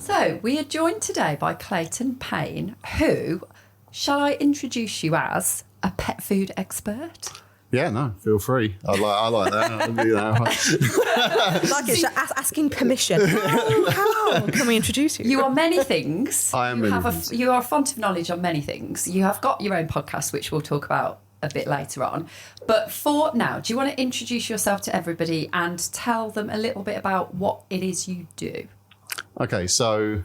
So we are joined today by Clayton Payne, who, shall I introduce you as a pet food expert? Yeah, no, feel free. I like that. Like it's asking permission. How can we introduce you? You are many things. I am many things. You are a font of knowledge on many things. You have got your own podcast, which we'll talk about a bit later on. But for now, do you want to introduce yourself to everybody and tell them a little bit about what it is you do? Okay, so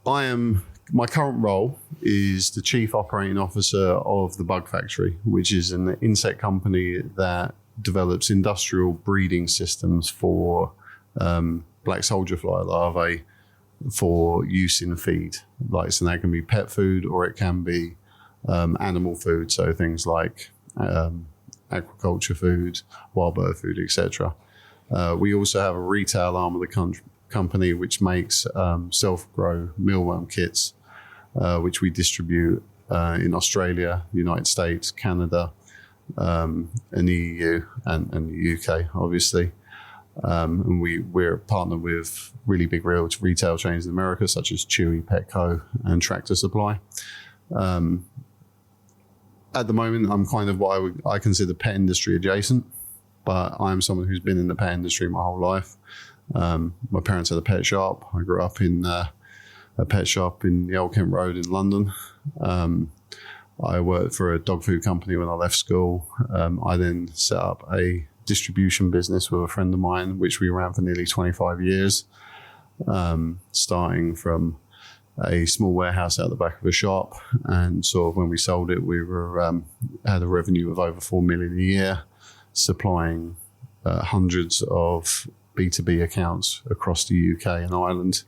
my current role is the Chief Operating Officer of the Bug Factory, which is an insect company that develops industrial breeding systems for black soldier fly larvae for use in feed. So that can be pet food or it can be animal food, so things like aquaculture food, wild bird food, etc. We also have a retail arm of the company which makes self-grow mealworm kits, which we distribute in Australia, United States, Canada, and the EU and the UK, obviously. And we're partnered with really big retail chains in America, such as Chewy, Petco, and Tractor Supply. At the moment, I'm kind of what I consider pet industry adjacent, but I'm someone who's been in the pet industry my whole life. My parents had a pet shop. I grew up in a pet shop in the Old Kent Road in London. I worked for a dog food company when I left school. I then set up a distribution business with a friend of mine, which we ran for nearly 25 years, starting from a small warehouse out the back of a shop. And sort of when we sold it, we had a revenue of over 4 million a year, supplying hundreds of B2B accounts across the UK and Ireland.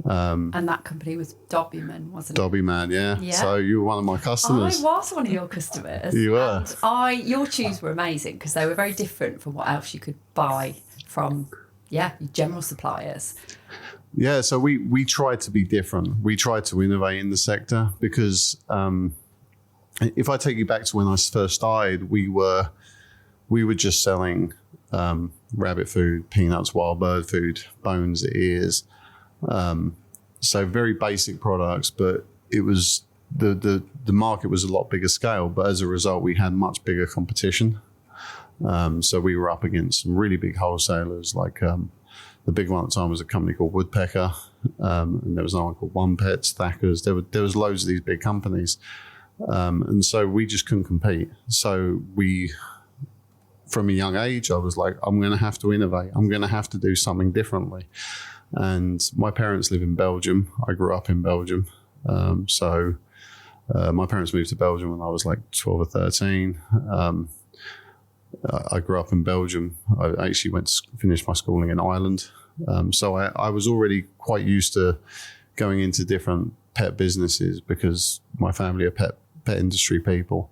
And that company was Dobbyman, wasn't it? Dobbyman, yeah. So you were one of my customers. I was one of your customers. You were. And your chews were amazing because they were very different from what else you could buy from, your general suppliers. Yeah, so we tried to be different. We tried to innovate in the sector because if I take you back to when I first started, we were just selling rabbit food, peanuts, wild bird food, bones, ears. So very basic products, but it was the market was a lot bigger scale. But as a result, we had much bigger competition. So we were up against some really big wholesalers like. The big one at the time was a company called Woodpecker, and there was another one called One Pets, Thacker's. There was loads of these big companies, and so we just couldn't compete. So from a young age, I was like, I'm going to have to innovate. I'm going to have to do something differently. And my parents live in Belgium. I grew up in Belgium, so my parents moved to Belgium when I was like 12 or 13. I grew up in Belgium. I actually went to finish my schooling in Ireland. So I was already quite used to going into different pet businesses because my family are pet industry people.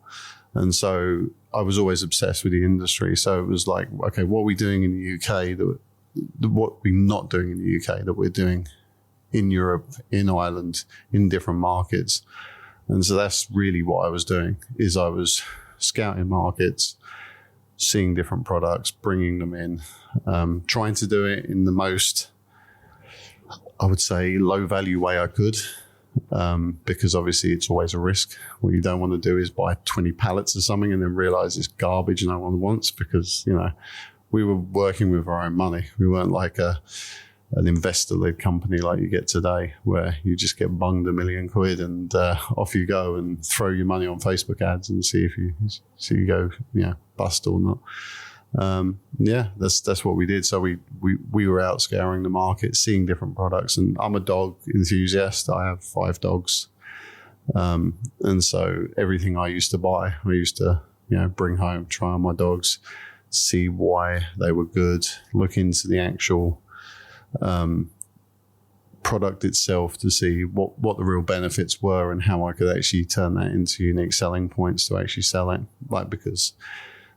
And so I was always obsessed with the industry. So it was like, okay, what are we doing in the UK what we're not doing in the UK that we're doing in Europe, in Ireland, in different markets? And so that's really what I was doing, is I was scouting markets, seeing different products, bringing them in, trying to do it in the most, I would say, low value way I could, because obviously it's always a risk. What you don't want to do is buy 20 pallets of something and then realize it's garbage no one wants, because, we were working with our own money. We weren't like an investor-led company like you get today, where you just get bunged £1 million and off you go and throw your money on Facebook ads and see if you go bust or not. That's what we did. So we were out scouring the market, seeing different products. And I'm a dog enthusiast. I have 5 dogs, and so everything I used to buy, I used to bring home, try on my dogs, see why they were good, look into the actual product itself to see what the real benefits were and how I could actually turn that into unique selling points to actually sell it. Because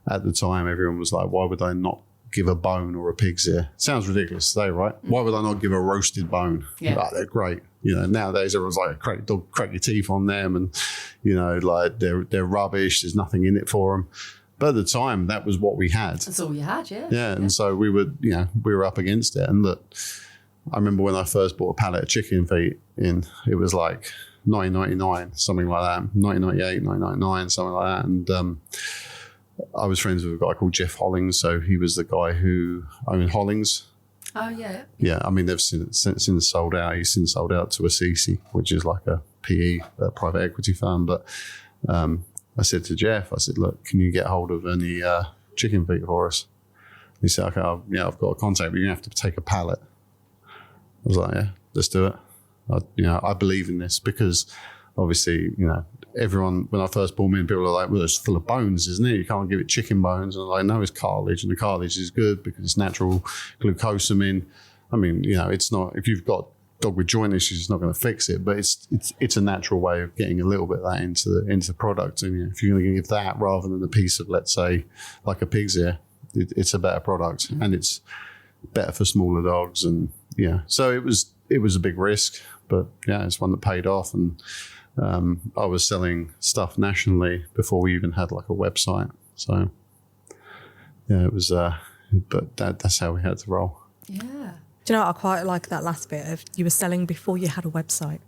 at the time everyone was like, why would I not give a bone or a pig's ear? Sounds ridiculous to say, right? Why would I not give a roasted bone? Like, they're great. Nowadays everyone's like, crack your teeth on them, and like they're rubbish, there's nothing in it for them. But at the time, that was what we had. That's all you had, yeah. Yeah, and so we were up against it. And look, I remember when I first bought a pallet of chicken feet in, it was like $9.99, something like that, $9.98, $9.99, something like that. And I was friends with a guy called Jeff Hollings. So he was the guy who owned Hollings. Oh, yeah. Yeah, I mean, they've since sold out. He's since sold out to Assisi, which is like a PE, a private equity firm. But I said to Jeff, I said, look, can you get hold of any chicken feet for us? He said, okay, I've got a contact, but you're going to have to take a pallet. I was like, yeah, let's do it. I believe in this because obviously, everyone, when I first brought them in, people are like, well, it's full of bones, isn't it? You can't give it chicken bones. And I'm like, no, it's cartilage. And the cartilage is good because it's natural glucosamine. I mean, it's not, if you've got dog with joint issues, it's not going to fix it, but it's a natural way of getting a little bit of that into the product. And if you're going to give that rather than a piece of, let's say, like a pig's ear, it's a better product and it's better for smaller dogs. And so it was a big risk, but it's one that paid off. And I was selling stuff nationally before we even had like a website. So it was, but that's how we had to roll. Yeah. Do you know what? I quite like that last bit of you were selling before you had a website.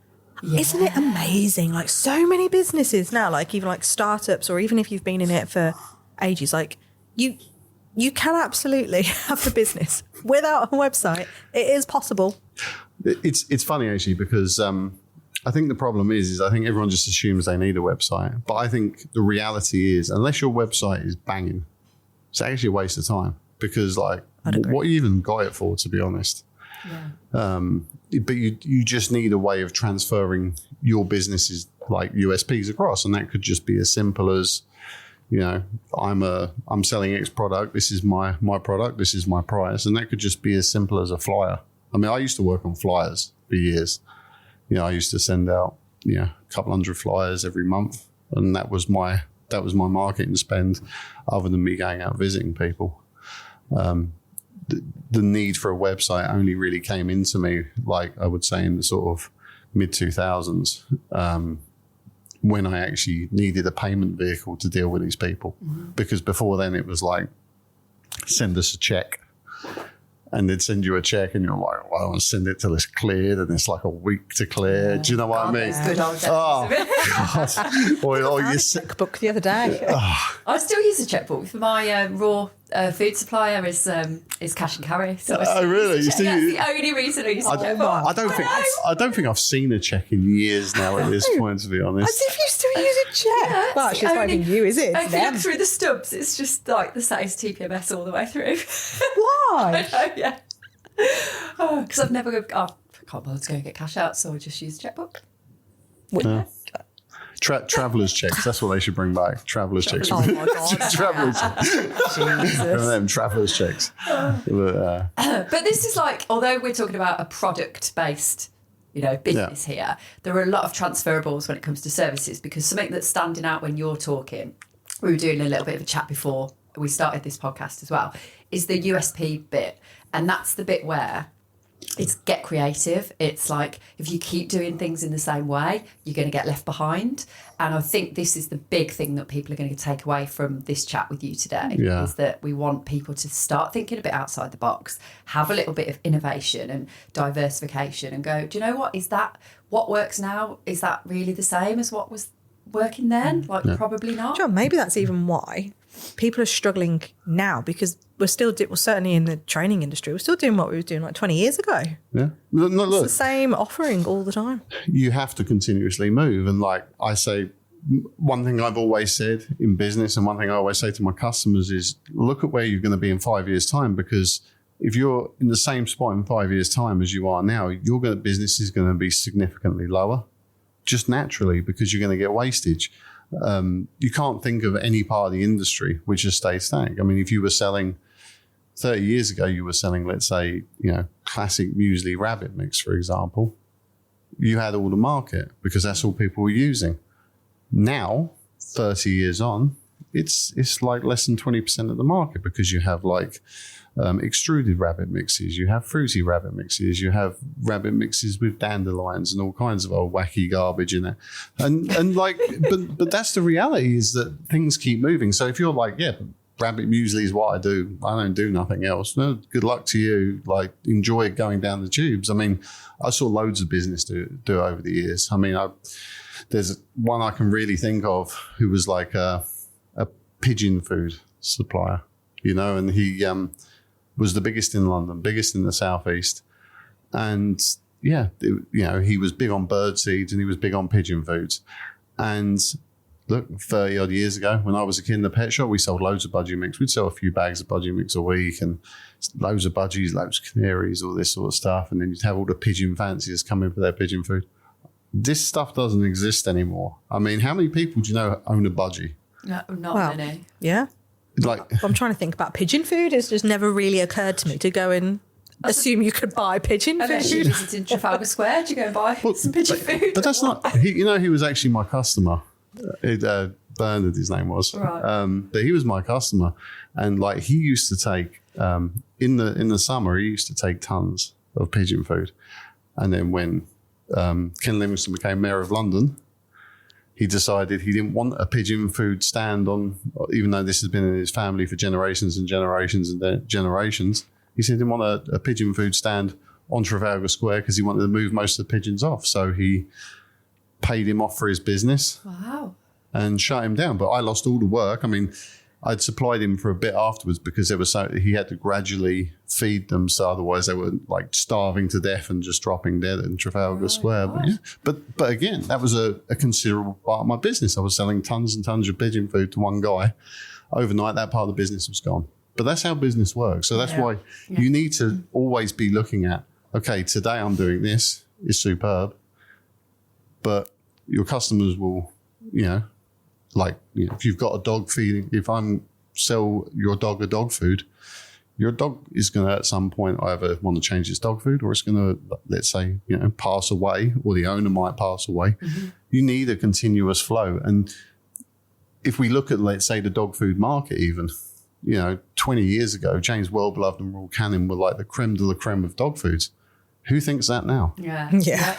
Yeah. Isn't it amazing? Like so many businesses now, like even like startups, or even if you've been in it for ages, like you can absolutely have the business without a website. It is possible. It's funny actually because I think the problem is I think everyone just assumes they need a website. But I think the reality is unless your website is banging, it's actually a waste of time because like what you even got it for, to be honest. Yeah. But you just need a way of transferring your business's like USPs across, and that could just be as simple as I'm selling X product. This is my product. This is my price, and that could just be as simple as a flyer. I mean, I used to work on flyers for years. I used to send out a couple hundred flyers every month, and that was my marketing spend, other than me going out visiting people. The need for a website only really came into me, like I would say, in the sort of mid 2000s, when I actually needed a payment vehicle to deal with these people. Mm-hmm. Because before then it was like, send us a check. And they'd send you a check and you're like, well, I want to send it till it's cleared, and it's like a week to clear. Yeah. Do you know what I mean? Good old days. Oh, or I used a checkbook the other day. I still use a checkbook for my raw food supplier is cash and carry. So really? That's the only reason I use a checkbook. I don't think I've seen a check in years now at this point, to be honest. As if you still use a check. Yeah, well, it's not even you, is it? If you look through the stubs, it's just like the same as TPMS all the way through. Why? I know, yeah. Because I've never I can't bother to go and get cash out, so I just use a checkbook. Yeah. Traveller's checks. That's what they should bring back. Traveller's checks. Oh my God. Traveller's them traveller's checks. But this is like, although we're talking about a product-based, business here, there are a lot of transferables when it comes to services, because something that's standing out when you're talking, we were doing a little bit of a chat before we started this podcast as well, is the USP bit. And that's the bit where it's get creative. It's like if you keep doing things in the same way, you're going to get left behind. And I think this is the big thing that people are going to take away from this chat with you today, is that we want people to start thinking a bit outside the box, have a little bit of innovation and diversification, and go, do you know what? Is that what works now? Is that really the same as what was working then? Probably not. Sure, maybe that's even why people are struggling now, because we're still, certainly in the training industry, we're still doing what we were doing like 20 years ago. Yeah. Look, it's the same offering all the time. You have to continuously move. And like I say, one thing I've always said in business, and one thing I always say to my customers is look at where you're going to be in 5 years' time, because if you're in the same spot in 5 years' time as you are now, business is going to be significantly lower, just naturally, because you're going to get wastage. You can't think of any part of the industry which has stayed static. I mean, if you were selling 30 years ago, you were selling, let's say, classic muesli rabbit mix, for example, you had all the market because that's all people were using. Now, 30 years on, it's like less than 20% of the market, because you have like extruded rabbit mixes, you have fruity rabbit mixes, you have rabbit mixes with dandelions and all kinds of old wacky garbage in it. And like, but that's the reality, is that things keep moving. So if you're like, rabbit muesli is what I do. I don't do nothing else. No, good luck to you. Like, enjoy going down the tubes. I mean, I saw loads of business do over the years. I mean, there's one I can really think of who was like a pigeon food supplier, you know, and he was the biggest in London, biggest in the southeast. And yeah, you know, he was big on bird seeds and he was big on pigeon foods. And look, 30 odd years ago, when I was a kid in the pet shop, we sold loads of budgie mix. We'd sell a few bags of budgie mix a week and loads of budgies, loads of canaries, all this sort of stuff. And then you'd have all the pigeon fanciers come in for their pigeon food. This stuff doesn't exist anymore. I mean, how many people do you know own a budgie? No, not many. Yeah. Like, I'm trying to think about pigeon food. It's just never really occurred to me to go and assume you could buy pigeon Unless you food. visit in Trafalgar Square, do you go and buy some pigeon food? But that's not, he was actually my customer. Bernard, his name was. Right. But he was my customer. And like, he used to take, in the summer, he used to take tons of pigeon food. And then when Ken Livingstone became mayor of London, he decided he didn't want a pigeon food stand on, even though this has been in his family for generations and generations and generations. He said he didn't want a pigeon food stand on Trafalgar Square because he wanted to move most of the pigeons off. So he paid him off for his business. Wow. And shut him down. But I lost all the work. I mean, I'd supplied him for a bit afterwards because there was he had to gradually feed them, so otherwise they were like starving to death and just dropping dead in Trafalgar Square. But, yeah. But again, that was a considerable part of my business. I was selling tons and tons of pigeon food to one guy. Overnight, that part of the business was gone. But that's how business works. So that's why you need to always be looking at, okay, today I'm doing this. It's superb. But your customers will, you know, like, you know, if you've got a dog feeding, if I'm sell your dog a dog food, your dog is going to at some point either want to change its dog food or it's going to, let's say, you know, pass away, or the owner might pass away. Mm-hmm. You need a continuous flow. And if we look at, let's say, the dog food market even, you know, 20 years ago, James Wellbeloved and Royal Canin were like the creme de la creme of dog foods. Who thinks that now? Yeah.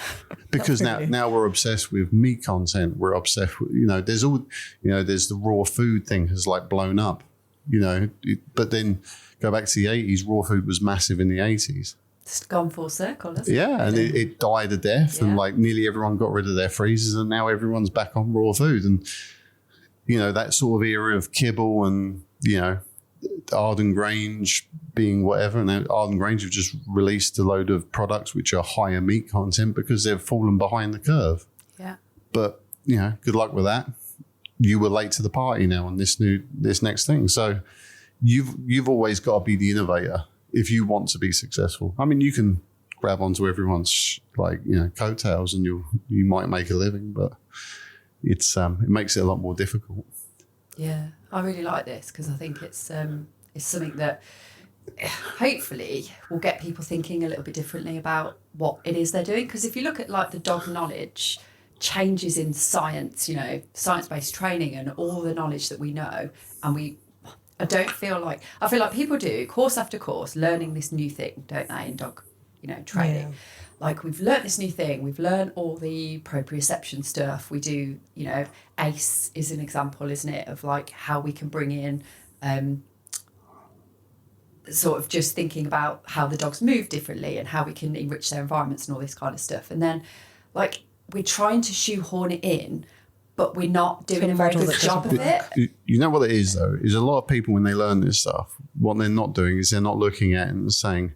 Because now we're obsessed with meat content. We're obsessed with, you know, there's the raw food thing has like blown up, you know, but then go back to the 80s, raw food was massive in the 80s. It's gone full circle, hasn't it? Yeah, and it died a death and like nearly everyone got rid of their freezers and now everyone's back on raw food. And, you know, that sort of era of kibble and, you know, Arden Grange being whatever, and Arden Grange have just released a load of products which are higher meat content because they've fallen behind the curve. Yeah. But, you know, good luck with that. You were late to the party now on this next thing. So you've always got to be the innovator if you want to be successful. I mean, you can grab onto everyone's like, you know, coattails and you might make a living, but it makes it a lot more difficult. Yeah, I really like this because I think it's something that hopefully will get people thinking a little bit differently about what it is they're doing. Because if you look at like the dog knowledge changes in science, you know, science-based training and all the knowledge that we know, and I feel like people do course after course learning this new thing, don't they, in dog, you know, training. Yeah. Like, we've learnt this new thing. We've learnt all the proprioception stuff. We do, you know, ACE is an example, isn't it, of like how we can bring in sort of just thinking about how the dogs move differently and how we can enrich their environments and all this kind of stuff. And then, like, we're trying to shoehorn it in, but we're not doing a very good job of it. You know what it is, though, is a lot of people, when they learn this stuff, what they're not doing is they're not looking at it and saying,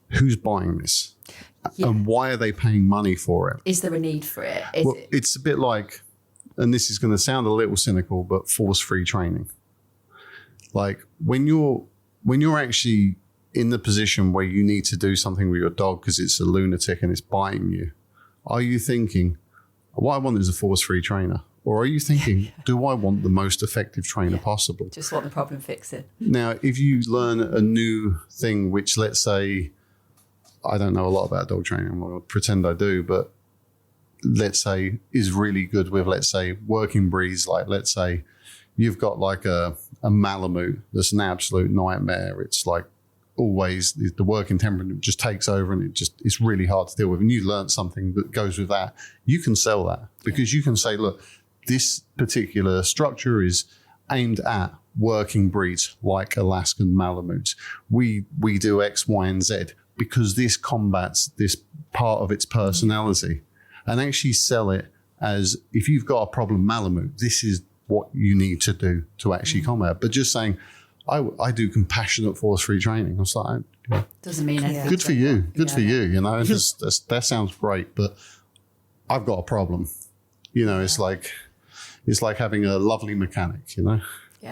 who's buying this? Yeah. And why are they paying money for it? Is there a need for it? It's a bit like, and this is going to sound a little cynical, but force-free training. Like, when you're actually in the position where you need to do something with your dog because it's a lunatic and it's biting you, are you thinking, what I want is a force-free trainer? Or are you thinking, do I want the most effective trainer possible? Just want the problem fixing. Now, if you learn a new thing, which, let's say, I don't know a lot about dog training, I'm not going to pretend I do, but let's say is really good with, let's say, working breeds. Like, let's say you've got like a Malamute that's an absolute nightmare. It's like always the working temperament just takes over and it's really hard to deal with. And you learn something that goes with that. You can sell that because you can say, look, this particular structure is aimed at working breeds like Alaskan Malamutes. We do X, Y, and Z because this combats this part of its personality, and actually sell it as, if you've got a problem Malamute, this is what you need to do to actually combat. But just saying, I do compassionate force-free training. I was like, doesn't mean anything. Good for you. Good for you. You know, that sounds great, but I've got a problem. You know, it's like having a lovely mechanic. You know,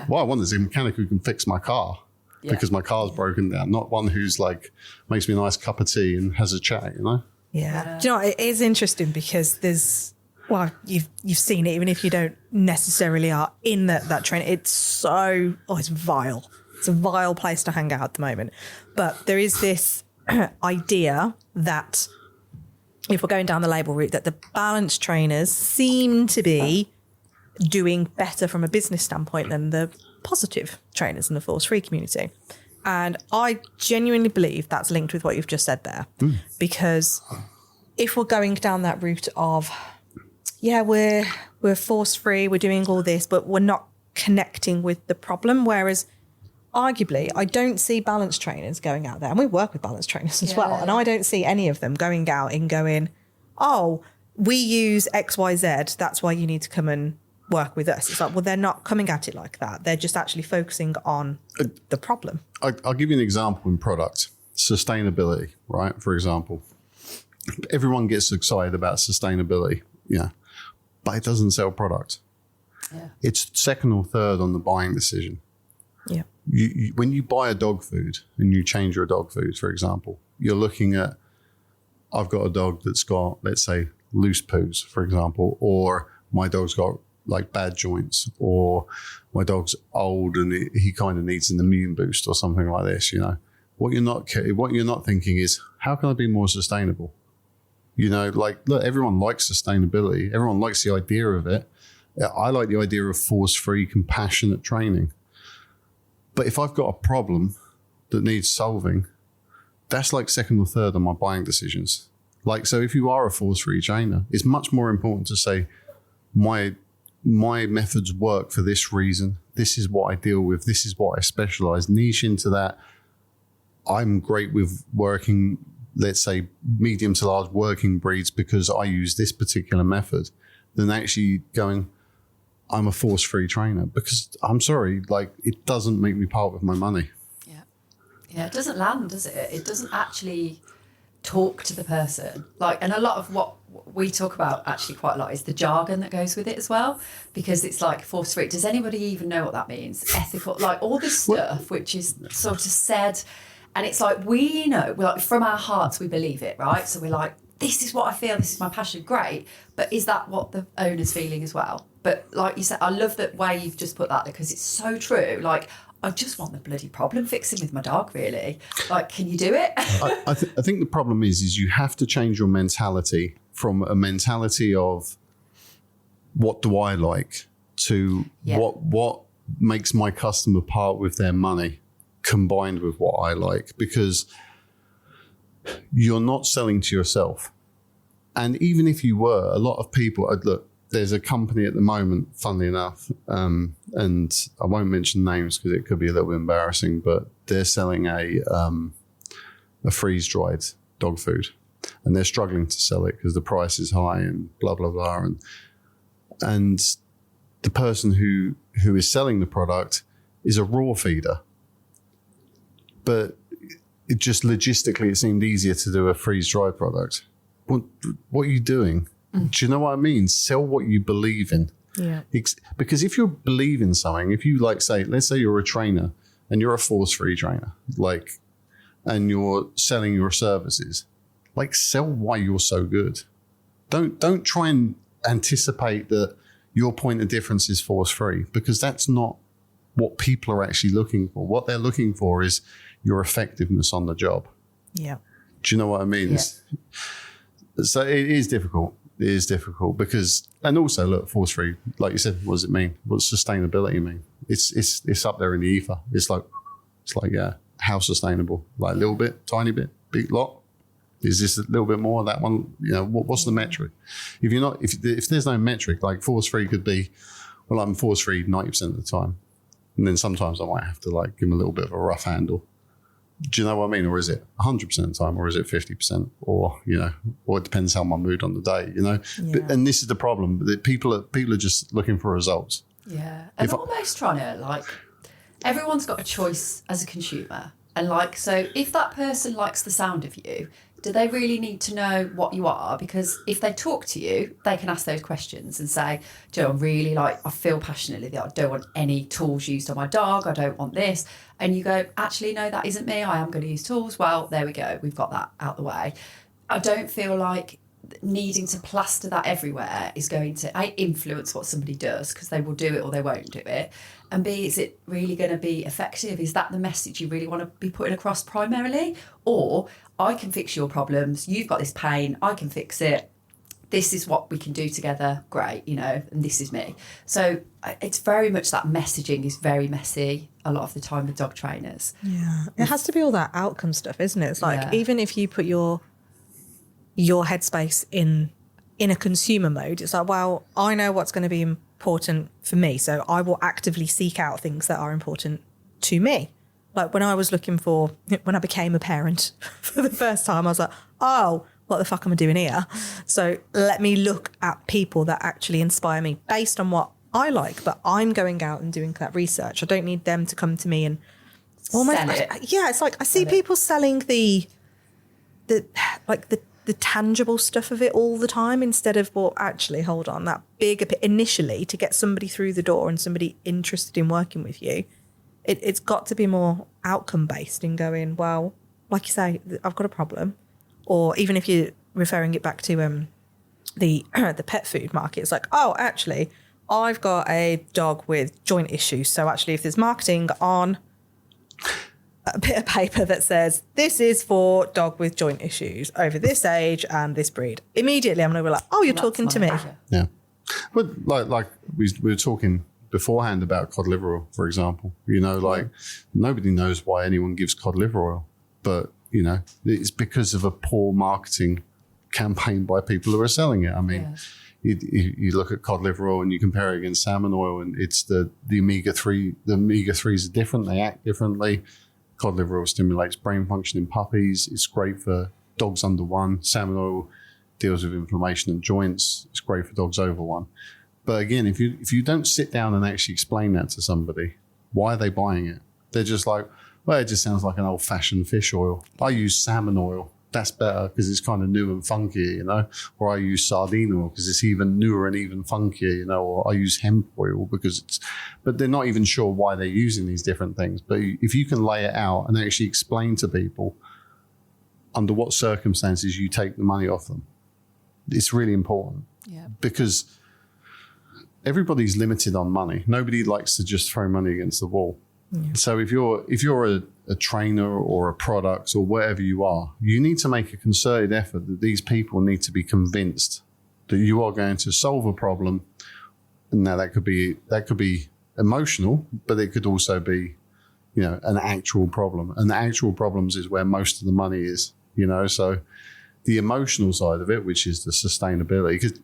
what I want is a mechanic who can fix my car because my car's broken down, not one who's like makes me a nice cup of tea and has a chat. You know. Yeah. Do you know what? It is interesting because there's, well, you've seen it, even if you don't necessarily are in that training. It's so, it's vile. It's a vile place to hang out at the moment. But there is this idea that if we're going down the label route, that the balance trainers seem to be doing better from a business standpoint than the positive trainers in the force-free community. And I genuinely believe that's linked with what you've just said there. Because if we're going down that route of, we're force-free, we're doing all this, but we're not connecting with the problem. Whereas arguably, I don't see balance trainers going out there, and we work with balance trainers as well, and I don't see any of them going out and going, oh, we use XYZ, that's why you need to come and work with us. It's like, well, they're not coming at it like that. They're just actually focusing on the problem. I'll give you an example in product. Sustainability, right? For example, everyone gets excited about sustainability, but it doesn't sell product. Yeah. It's second or third on the buying decision. Yeah. When you buy a dog food and you change your dog food, for example, you're looking at, I've got a dog that's got, let's say, loose poos, for example, or my dog's got like bad joints, or my dog's old and he kind of needs an immune boost or something like this. What you're not thinking is, how can I be more sustainable? Look, everyone likes sustainability. Everyone likes the idea of it. I like the idea of force-free, compassionate training. But if I've got a problem that needs solving, that's like second or third on my buying decisions. So if you are a force-free trainer, it's much more important to say, my methods work for this reason. This is what I deal with. This is what I specialize, niche into that. I'm great with working, let's say, medium to large working breeds because I use this particular method, than actually going, I'm a force-free trainer, because I'm sorry, it doesn't make me part with my money. Yeah, it doesn't land, does it? It doesn't actually talk to the person. And a lot of what we talk about actually quite a lot is the jargon that goes with it as well, because it's like force-free. Does anybody even know what that means? Ethical, all this stuff which is sort of said, and it's like, we know, from our hearts we believe it, right? So we're like, this is what I feel, this is my passion, great. But is that what the owner's feeling as well? But like you said, I love that way you've just put that, because it's so true. I just want the bloody problem fixing with my dog, really. Can you do it? I think the problem is you have to change your mentality from a mentality of what do I like to what makes my customer part with their money, combined with what I like, because you're not selling to yourself. And even if you were, a lot of people, look, there's a company at the moment, funnily enough, and I won't mention names because it could be a little bit embarrassing, but they're selling a freeze-dried dog food, and they're struggling to sell it because the price is high and blah, blah, blah. And the person who is selling the product is a raw feeder. But it just logistically, it seemed easier to do a freeze-dried product. What are you doing? Do you know what I mean? Sell what you believe in. Yeah. Because if you believe in something, if you let's say you're a trainer and you're a force-free trainer, and you're selling your services, sell why you're so good. Don't try and anticipate that your point of difference is force-free, because that's not what people are actually looking for. What they're looking for is your effectiveness on the job. Yeah. Do you know what I mean? Yeah. So it is difficult. It is difficult because, and also look, force-free, like you said, what does it mean? What does sustainability mean? It's up there in the ether. It's like, how sustainable? A little bit, tiny bit, big lot? Is this a little bit more? That one, what's the metric? If there's no metric, force-free could be, well, I'm force-free 90% of the time. And then sometimes I might have to like give them a little bit of a rough handle. Do you know what I mean? Or is it 100% of the time, or is it 50%? Or, you know, or it depends how my mood on the day, you know? Yeah. And this is the problem, that people are just looking for results. Yeah. And almost trying to, like, everyone's got a choice as a consumer. And, like, so if that person likes the sound of you, do they really need to know what you are? Because if they talk to you, they can ask those questions and say, Joe, I'm really like, I feel passionately that I don't want any tools used on my dog. I don't want this. And you go, actually, no, that isn't me. I am going to use tools. Well, there we go. We've got that out the way. I don't feel like needing to plaster that everywhere is going to A, influence what somebody does, because they will do it or they won't do it. And B, is it really going to be effective? Is that the message you really want to be putting across primarily? Or I can fix your problems. You've got this pain. I can fix it. This is what we can do together. Great, you know, and this is me. So it's very much that messaging is very messy a lot of the time with dog trainers. Yeah. It has to be all that outcome stuff, isn't it? It's like, even if you put your headspace in a consumer mode, it's like, well, I know what's going to be important for me, so I will actively seek out things that are important to me. Like when I became a parent for the first time, I was like, oh, what the fuck am I doing here? So let me look at people that actually inspire me based on what I like, but I'm going out and doing that research. I don't need them to come to me and almost sell it. Yeah, it's like I see people selling the tangible stuff of it all the time, instead of, well, actually, hold on, that bigger initially to get somebody through the door and somebody interested in working with you. It's got to be more outcome based in going, well, like you say, I've got a problem. Or even if you're referring it back to the pet food market, it's like, oh, actually, I've got a dog with joint issues. So actually, if there's marketing on a bit of paper that says this is for dog with joint issues over this age and this breed, immediately I'm going to be like, oh, you're talking to me. Yeah. But like we were talking beforehand about cod liver oil, for example, you know, like nobody knows why anyone gives cod liver oil, but, you know, it's because of a poor marketing campaign by people who are selling it. I mean, you look at cod liver oil and you compare it against salmon oil, and it's the omega-3. The omega-3s are different. They act differently. Cod liver oil stimulates brain function in puppies. It's great for dogs under 1. Salmon oil deals with inflammation in joints. It's great for dogs over 1. But again, if you don't sit down and actually explain that to somebody, why are they buying it? They're just like, well, it just sounds like an old-fashioned fish oil. I use salmon oil. That's better because it's kind of new and funkier, you know. Or I use sardine oil because it's even newer and even funkier, you know. Or I use hemp oil because it's... But they're not even sure why they're using these different things. But if you can lay it out and actually explain to people under what circumstances you take the money off them, it's really important. Yeah. Because everybody's limited on money. Nobody likes to just throw money against the wall. Yeah. So if you're a trainer or a product or whatever you are, you need to make a concerted effort that these people need to be convinced that you are going to solve a problem. Now that could be emotional, but it could also be, you know, an actual problem. And the actual problems is where most of the money is, you know. So the emotional side of it, which is the sustainability.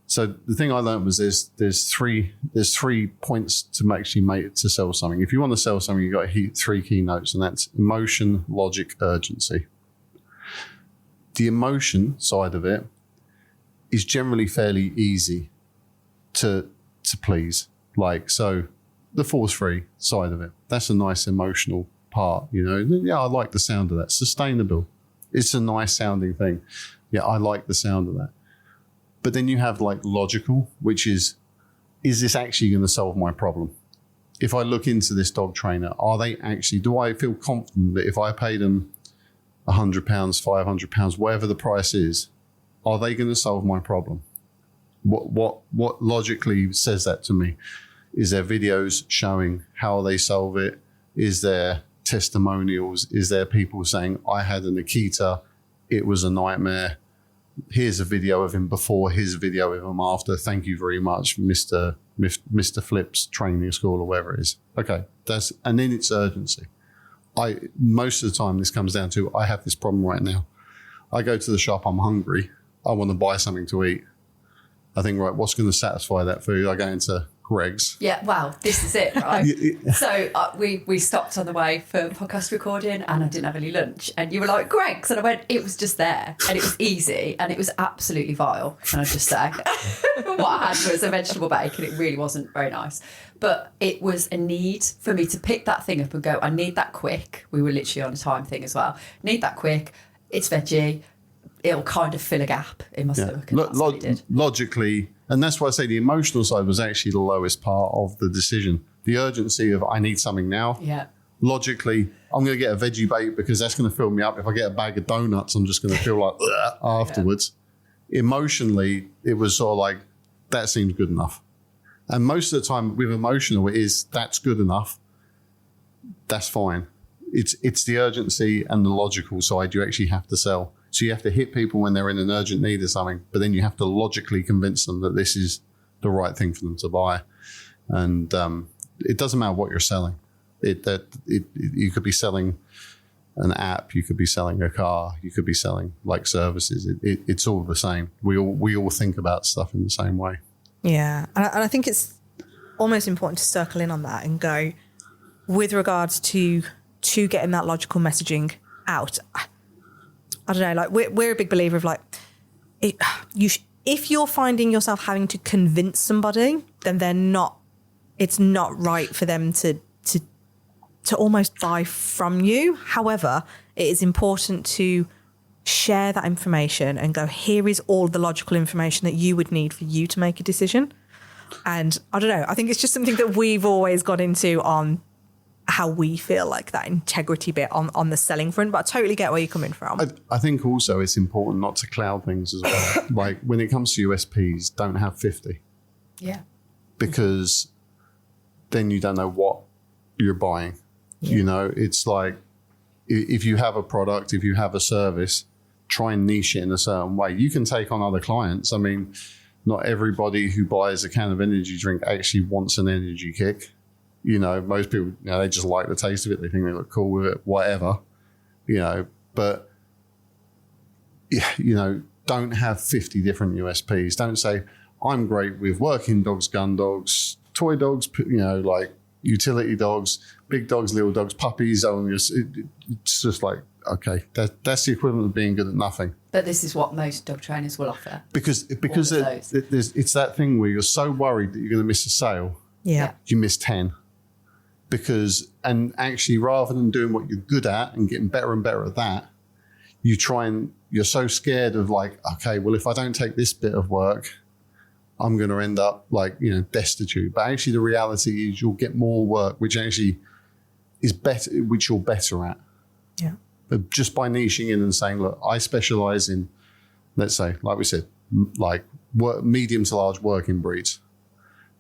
So the thing I learned was there's three points to sell something. If you want to sell something, you've got to hit 3 key notes, and that's emotion, logic, urgency. The emotion side of it is generally fairly easy to please. Like, so the force free side of it, that's a nice emotional part, you know. Yeah, I like the sound of that. Sustainable, it's a nice sounding thing. Yeah, I like the sound of that. But then you have like logical, which is this actually going to solve my problem? If I look into this dog trainer, do I feel confident that if I paid them £100, £500, whatever the price is, are they going to solve my problem? What logically says that to me? Is there videos showing how they solve it? Is there testimonials? Is there people saying, I had an Akita, it was a nightmare. Here's a video of him before, here's a video of him after. Thank you very much, Mr. Flip's training school or whatever it is. Okay, and then it's urgency. Most of the time this comes down to, I have this problem right now. I go to the shop, I'm hungry, I want to buy something to eat. I think, right, what's going to satisfy that food? I go into Greg's. Yeah, well, this is it, right? So we stopped on the way for podcast recording and I didn't have any lunch. And you were like, Greg's? And I went, it was just there. And it was easy and it was absolutely vile, can I just say? What I had was a vegetable bake and it really wasn't very nice. But it was a need for me to pick that thing up and go, I need that quick. We were literally on a time thing as well. Need that quick. It's veggie. It'll kind of fill a gap in my stomach. And that's what it did. Logically, and that's why I say the emotional side was actually the lowest part of the decision. The urgency of I need something now. Yeah. Logically, I'm going to get a veggie bake because that's going to fill me up. If I get a bag of donuts, I'm just going to feel like afterwards. Yeah. Emotionally, it was sort of like, that seems good enough. And most of the time with emotional, it is that's good enough. That's fine. It's the urgency and the logical side you actually have to sell. So you have to hit people when they're in an urgent need of something, but then you have to logically convince them that this is the right thing for them to buy. And it doesn't matter what you're selling. You could be selling an app, you could be selling a car, you could be selling like services. It's all the same. We all think about stuff in the same way. Yeah, and I think it's almost important to circle in on that and go with regards to getting that logical messaging out. I don't know, like we're a big believer of like, if you're finding yourself having to convince somebody, then it's not right for them to almost buy from you. However, it is important to share that information and go, here is all the logical information that you would need for you to make a decision. And I don't know, I think it's just something that we've always got into on how we feel like that integrity bit on the selling front, but I totally get where you're coming from. I think also it's important not to cloud things as well. Like when it comes to USPs, don't have 50. Yeah. Because then you don't know what you're buying. Yeah. You know, it's like if you have a product, if you have a service, try and niche it in a certain way. You can take on other clients. I mean, not everybody who buys a can of energy drink actually wants an energy kick. You know, most people, they just like the taste of it. They think they look cool with it, whatever, but, don't have 50 different USPs. Don't say, I'm great with working dogs, gun dogs, toy dogs, like utility dogs, big dogs, little dogs, puppies. It's just like, okay, that's the equivalent of being good at nothing. But this is what most dog trainers will offer. Because it's that thing where you're so worried that you're going to miss a sale. Yeah. You miss 10. And actually, rather than doing what you're good at and getting better and better at that, you're so scared of like, okay, well, if I don't take this bit of work, I'm going to end up like, destitute. But actually the reality is you'll get more work, which actually is better, which you're better at. Yeah. But just by niching in and saying, look, I specialize in, let's say, like we said, like medium to large working breeds.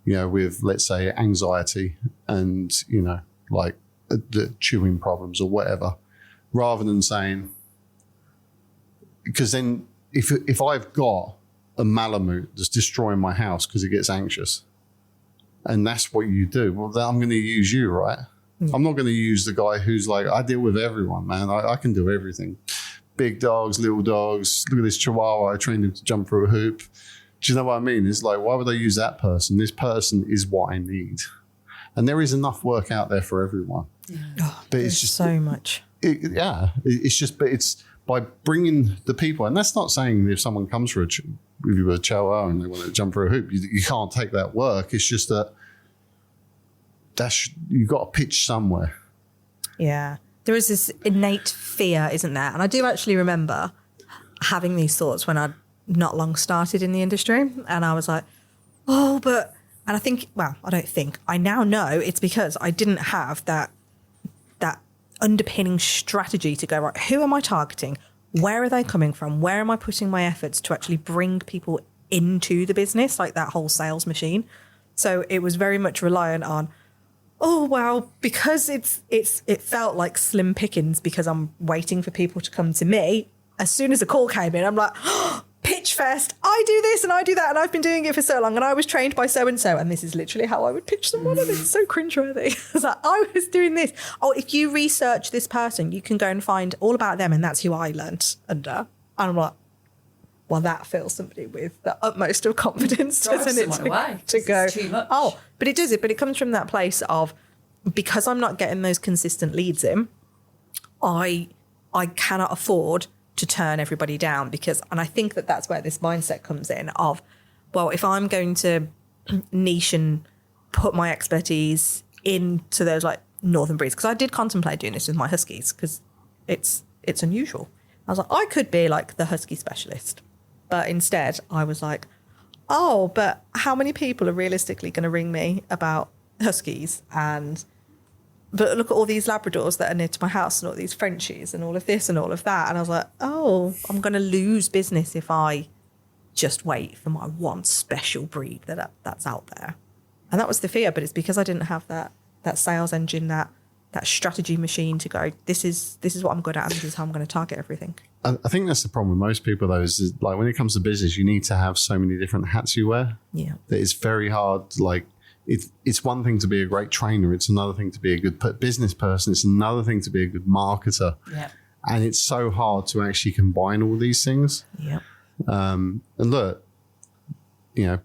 With, let's say, anxiety and, like the chewing problems or whatever, rather than saying, because then if I've got a Malamute that's destroying my house because it gets anxious and that's what you do, well, then I'm going to use you, right? Yeah. I'm not going to use the guy who's like, I deal with everyone, man. I can do everything. Big dogs, little dogs. Look at this Chihuahua. I trained him to jump through a hoop. Do you know what I mean? It's like, why would I use that person? This person is what I need. And there is enough work out there for everyone. Yeah. Oh, but it's just so much. But it's by bringing the people. And that's not saying if someone comes with you a Chihuahua and they want to jump through a hoop, you can't take that work. It's just that you've got to pitch somewhere. Yeah. There is this innate fear, isn't there? And I do actually remember having these thoughts when I'd not long started in the industry, and I was like, and I now know it's because I didn't have that underpinning strategy to go, right, who am I targeting? Where are they coming from? Where am I putting my efforts to actually bring people into the business, like that whole sales machine? So it was very much reliant on, because it felt like slim pickings because I'm waiting for people to come to me. As soon as a call came in, I'm like, pitch fest, I do this and I do that, and I've been doing it for so long, and I was trained by so-and-so, and this is literally how I would pitch someone, and it's so cringeworthy. It's like, I was doing this. Oh, if you research this person, you can go and find all about them, and that's who I learnt under. And I'm like, well, that fills somebody with the utmost of confidence, Drives doesn't it? someone away. To go, It's too much. oh, but it does it. But it comes from that place of, because I'm not getting those consistent leads in, I cannot afford to turn everybody down, and I think that's where this mindset comes in of, well, if I'm going to niche and put my expertise into those like northern breeds, because I did contemplate doing this with my huskies because it's unusual. I was like, I could be like the husky specialist, but instead I was like, oh, but how many people are realistically going to ring me about huskies? But look at all these Labradors that are near to my house and all these Frenchies and all of this and all of that. And I was like, oh, I'm going to lose business if I just wait for my one special breed that's out there. And that was the fear, but it's because I didn't have that sales engine, that strategy machine to go, this is what I'm good at and this is how I'm going to target everything. I think that's the problem with most people, though, is like when it comes to business, you need to have so many different hats you wear. Yeah. That it's very hard. Like, it's one thing to be a great trainer. It's another thing to be a good business person. It's another thing to be a good marketer. Yeah. And it's so hard to actually combine all these things. Yeah. And look,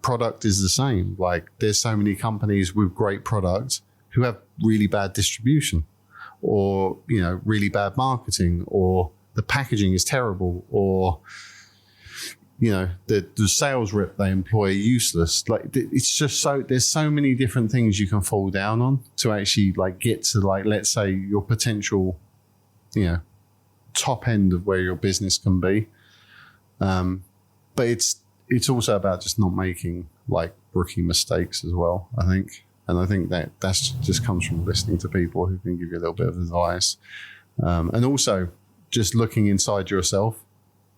product is the same. Like, there's so many companies with great products who have really bad distribution, or, really bad marketing, or the packaging is terrible, or, the sales rep they employ are useless. Like, it's just there's so many different things you can fall down on to actually like get to, like, let's say your potential, top end of where your business can be. But it's also about just not making like rookie mistakes as well, I think. And I think that's just comes from listening to people who can give you a little bit of advice. And also just looking inside yourself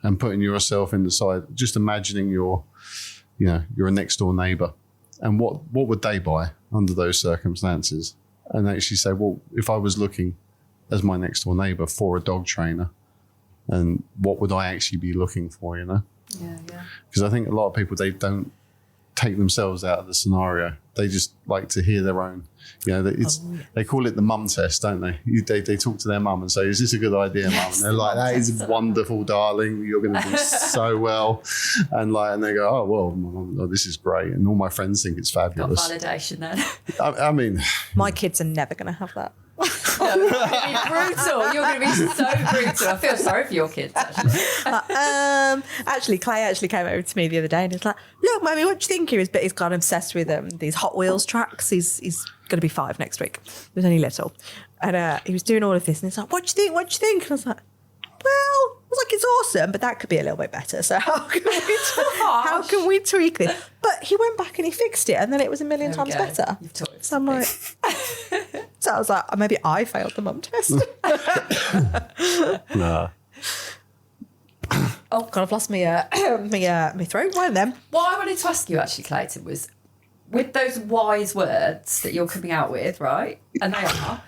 and putting yourself in the side, just imagining you're a next door neighbor, and what would they buy under those circumstances? And actually say, well, if I was looking as my next door neighbor for a dog trainer, and what would I actually be looking for, Yeah. Because I think a lot of people, they don't take themselves out of the scenario. They just like to hear their own, they call it the mum test, don't they? They talk to their mum and say, is this a good idea, mum? And they're like, that is wonderful, darling. You're going to do so well. And they go, oh, well, mum, this is great. And all my friends think it's fabulous. Got validation then. I mean, My kids are never going to have that. No, you're going to be brutal. You're going to be so brutal. I feel sorry for your kids, actually. Clay actually came over to me the other day and he's like, look, Mummy, what do you think here? But he's got obsessed with these Hot Wheels tracks. He's going to be 5 next week. He was only little. And he was doing all of this and he's like, what do you think? What do you think? And I was like, well, it's awesome, but that could be a little bit better. So how can we tweak this? But he went back and he fixed it, and then it was a million times better. So I'm like, so I was like, maybe I failed the mum test. nah. Oh God, I've lost my throat. One of them. What I wanted to ask you actually, Clayton, was with those wise words that you're coming out with, right? And they are.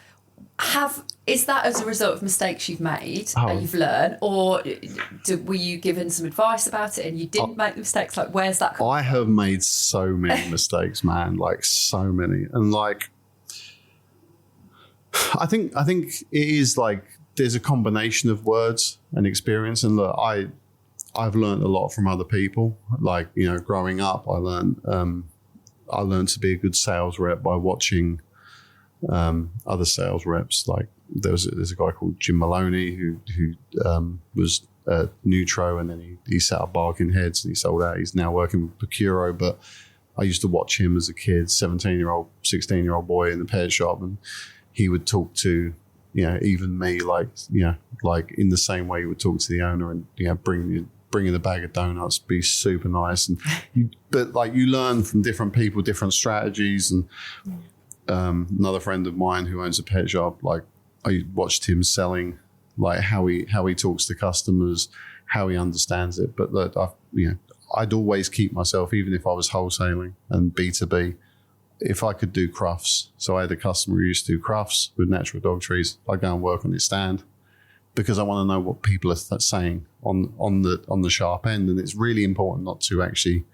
Is that as a result of mistakes you've made and you've learned, or were you given some advice about it and you didn't make the mistakes? Like, where's that coming I have made so many mistakes, man, like so many. And like, I think it is like, there's a combination of words and experience. And look, I've learned a lot from other people. Like, growing up, I learned to be a good sales rep by watching other sales reps. Like there's a guy called Jim Maloney who was at Nutro, and then he set up Bargain Heads and he sold out. He's now working with Procuro, but I used to watch him as a kid, 17-year-old, 16-year-old boy in the pet shop, and he would talk to even me like in the same way he would talk to the owner, and bringing a bag of donuts, be super nice, and you learn from different people, different strategies. And another friend of mine who owns a pet shop, like I watched him selling, like how he talks to customers, how he understands it. But look, I'd always keep myself, even if I was wholesaling and B2B, if I could do crufts. So I had a customer who used to do crufts with natural dog trees. I'd go and work on his stand because I want to know what people are saying on the sharp end. And it's really important not to actually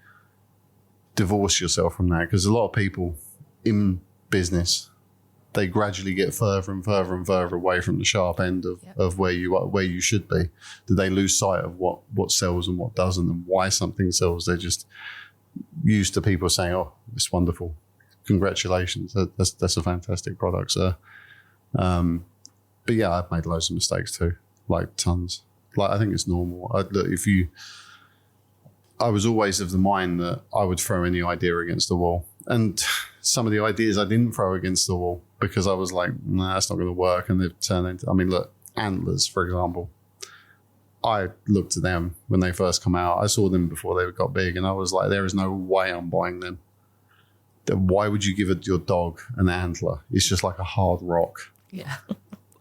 divorce yourself from that, because a lot of people in business they gradually get further and further and further away from the sharp end of where you are, where you should be. Do they lose sight of what sells and what doesn't, and why something sells? They're just used to people saying, "Oh, it's wonderful, congratulations, that's a fantastic product, sir." But yeah, I've made loads of mistakes too, like tons. Like I think it's normal. I was always of the mind that I would throw any idea against the wall, and some of the ideas I didn't throw against the wall because I was like, nah, that's not going to work. And they've turned into, I mean, look, antlers, for example. I looked at them when they first come out. I saw them before they got big, and I was like, there is no way I'm buying them. Why would you give your dog an antler? It's just like a hard rock. Yeah.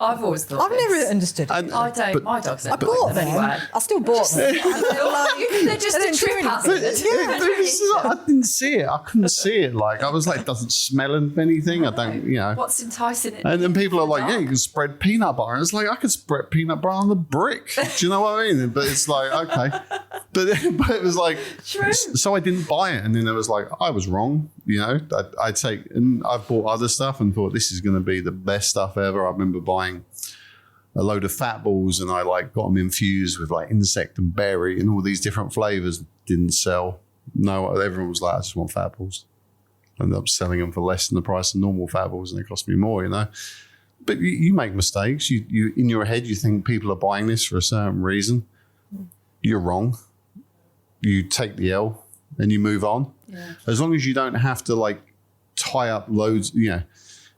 I've always thought I've never understood it. I don't. My dogs don't. I bought them. Anyway. I still bought them. They're just a trip hazard. I didn't see it. I couldn't see it. Like I was like, it doesn't smell of anything. I don't, What's enticing it? And then people are like, yeah, you can spread peanut butter. And it's like, I could spread peanut butter on the brick. Do you know what I mean? But it's like, okay. But it was like, true. So I didn't buy it. And then it was like, I was wrong. And I've bought other stuff and thought this is going to be the best stuff ever. I remember buying a load of fat balls, and I got them infused with like insect and berry and all these different flavors. Didn't sell. No, everyone was like, I just want fat balls. I ended up selling them for less than the price of normal fat balls, and they cost me more, But you make mistakes. You in your head, you think people are buying this for a certain reason. You're wrong. You take the L and you move on. Yeah. As long as you don't have to tie up loads,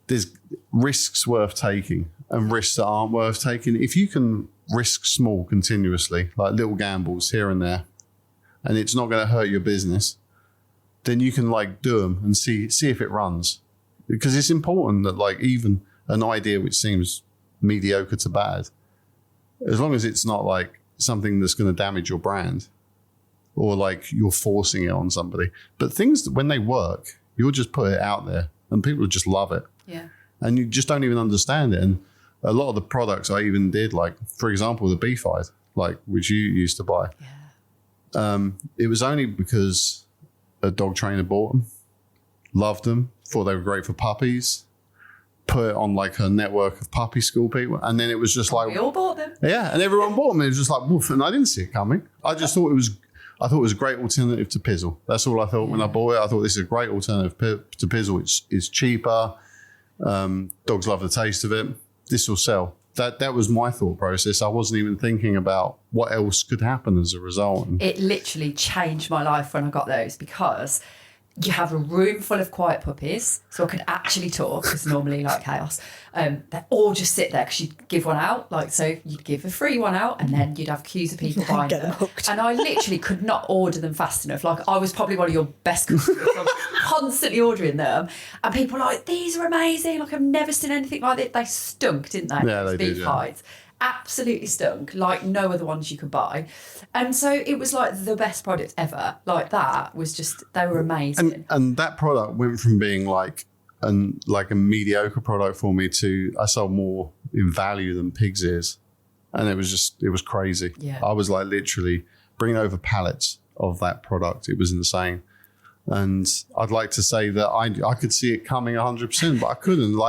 there's risks worth taking and risks that aren't worth taking. If you can risk small continuously, like little gambles here and there, and it's not going to hurt your business, then you can do them and see if it runs. Because it's important that even an idea which seems mediocre to bad, as long as it's not something that's going to damage your brand, or you're forcing it on somebody. But things, when they work, you'll just put it out there and people just love it. Yeah. And you just don't even understand it. And a lot of the products I even did, for example, the Beefide, which you used to buy. Yeah. It was only because a dog trainer bought them, loved them, thought they were great for puppies, put it on her network of puppy school people. And then it was just we all bought them. Yeah. And everyone bought them. It was just woof. And I didn't see it coming. I just thought it was a great alternative to Pizzle. That's all I thought when I bought it. I thought this is a great alternative to Pizzle. It's cheaper. Dogs love the taste of it. This will sell. That was my thought process. I wasn't even thinking about what else could happen as a result. It literally changed my life when I got those, because you have a room full of quiet puppies, so I could actually talk, because normally chaos. They all just sit there because you'd give one out. So you'd give a free one out, and then you'd have queues of people buying them. And I literally could not order them fast enough. I was probably one of your best customers. I was constantly ordering them, and people were like, these are amazing. I've never seen anything like it. They stunk, didn't they? Yeah, they did. Hides. Absolutely stunk, like no other ones you could buy. And so it was the best product ever. That was just, they were amazing. And that product went from being a mediocre product for me to, I sold more in value than pig's ears. And it was crazy. Yeah. I was literally bringing over pallets of that product. It was insane. And I'd like to say that I could see it coming 100%, but I couldn't.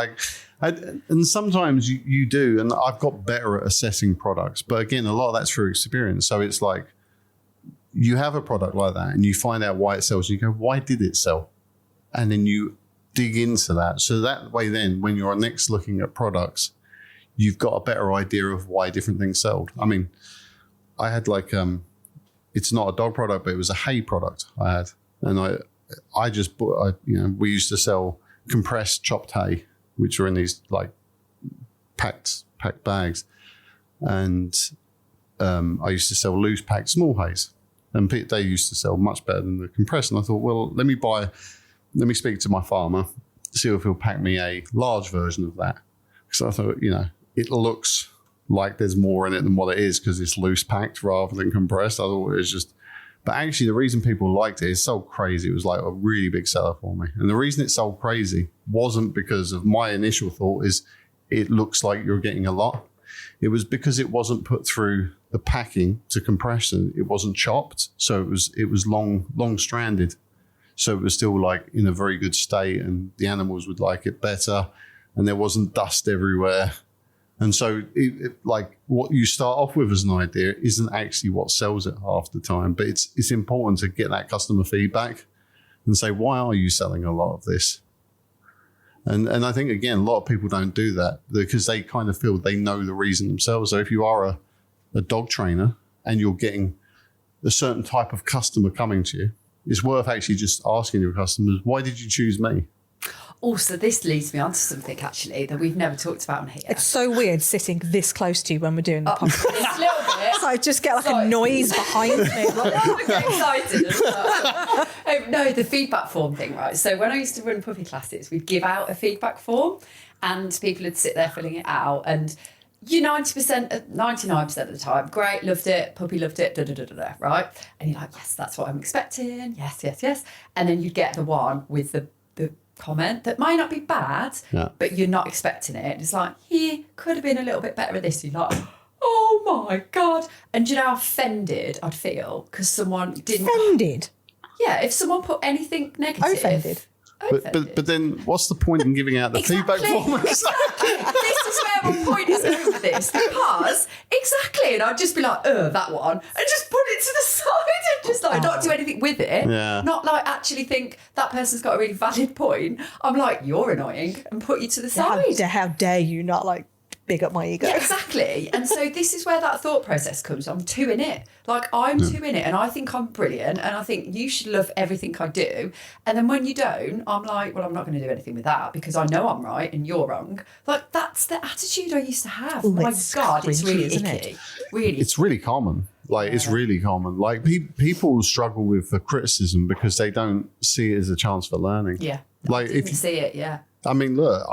And sometimes you do, and I've got better at assessing products. But again, a lot of that's through experience. So it's you have a product like that and you find out why it sells. And you go, why did it sell? And then you dig into that. So that way then, when you're next looking at products, you've got a better idea of why different things sold. I mean, I had it's not a dog product, but it was a hay product I had. And I just bought, we used to sell compressed chopped hay, which are in these packed bags. And I used to sell loose packed small hays. And they used to sell much better than the compressed. And I thought, well, let me speak to my farmer, see if he'll pack me a large version of that. Because I thought, it looks like there's more in it than what it is because it's loose packed rather than compressed. I thought it was just... But actually, the reason people liked it, it sold crazy. It was a really big seller for me. And the reason it sold crazy wasn't because of my initial thought is it looks like you're getting a lot. It was because it wasn't put through the packing to compression. It wasn't chopped. So it was long stranded. So it was still in a very good state, and the animals would like it better. and there wasn't dust everywhere. And so like what you start off with as an idea isn't actually what sells it half the time, but it's important to get that customer feedback and say, why are you selling a lot of this? And I think, again, a lot of people don't do that because they kind of feel they know the reason themselves. So if you are a dog trainer and you're getting a certain type of customer coming to you, it's worth actually just asking your customers, why did you choose me? Also, this leads me on to something, actually, that we've never talked about on here. It's so weird sitting this close to you when we're doing the podcast. It's a little bit. So I just get like a noise behind me. I'm getting excited as well. No, the feedback form thing, right? So when I used to run puppy classes, we'd give out a feedback form and people would sit there filling it out. And you 99% of the time, great, loved it, puppy loved it, right? And you're like, yes, that's what I'm expecting. Yes. And then you'd get the one with the comment that might not be bad, but you're not expecting it. It's like, he could have been a little bit better at this. You're like, oh my God. And do you know how offended I'd feel because someone didn't... Offended? Yeah, if someone put anything negative... Offended. But then what's the point in giving out the feedback form? Exactly. This is where my point is going with this, because and I'd just be like, that one, and just put it to the side and just like not do anything with it. Yeah. Not like actually think that person's got a really valid point. I'm like, you're annoying, and put you to the side. How dare you not like big up my ego? Yeah, exactly. And so this is where that thought process comes. I'm too in it. Like, I'm too in it, and I think I'm brilliant, and I think you should love everything I do. And then when you don't, I'm like, well, I'm not going to do anything with that because I know I'm right and you're wrong. Like, that's the attitude I used to have. Ooh, My it's God, it's cringy, really isn't icky. it? Really. It's really common. Like, it's really common. Like, people struggle with the criticism because they don't see it as a chance for learning. Yeah. Like, if you see it, yeah. I mean, look,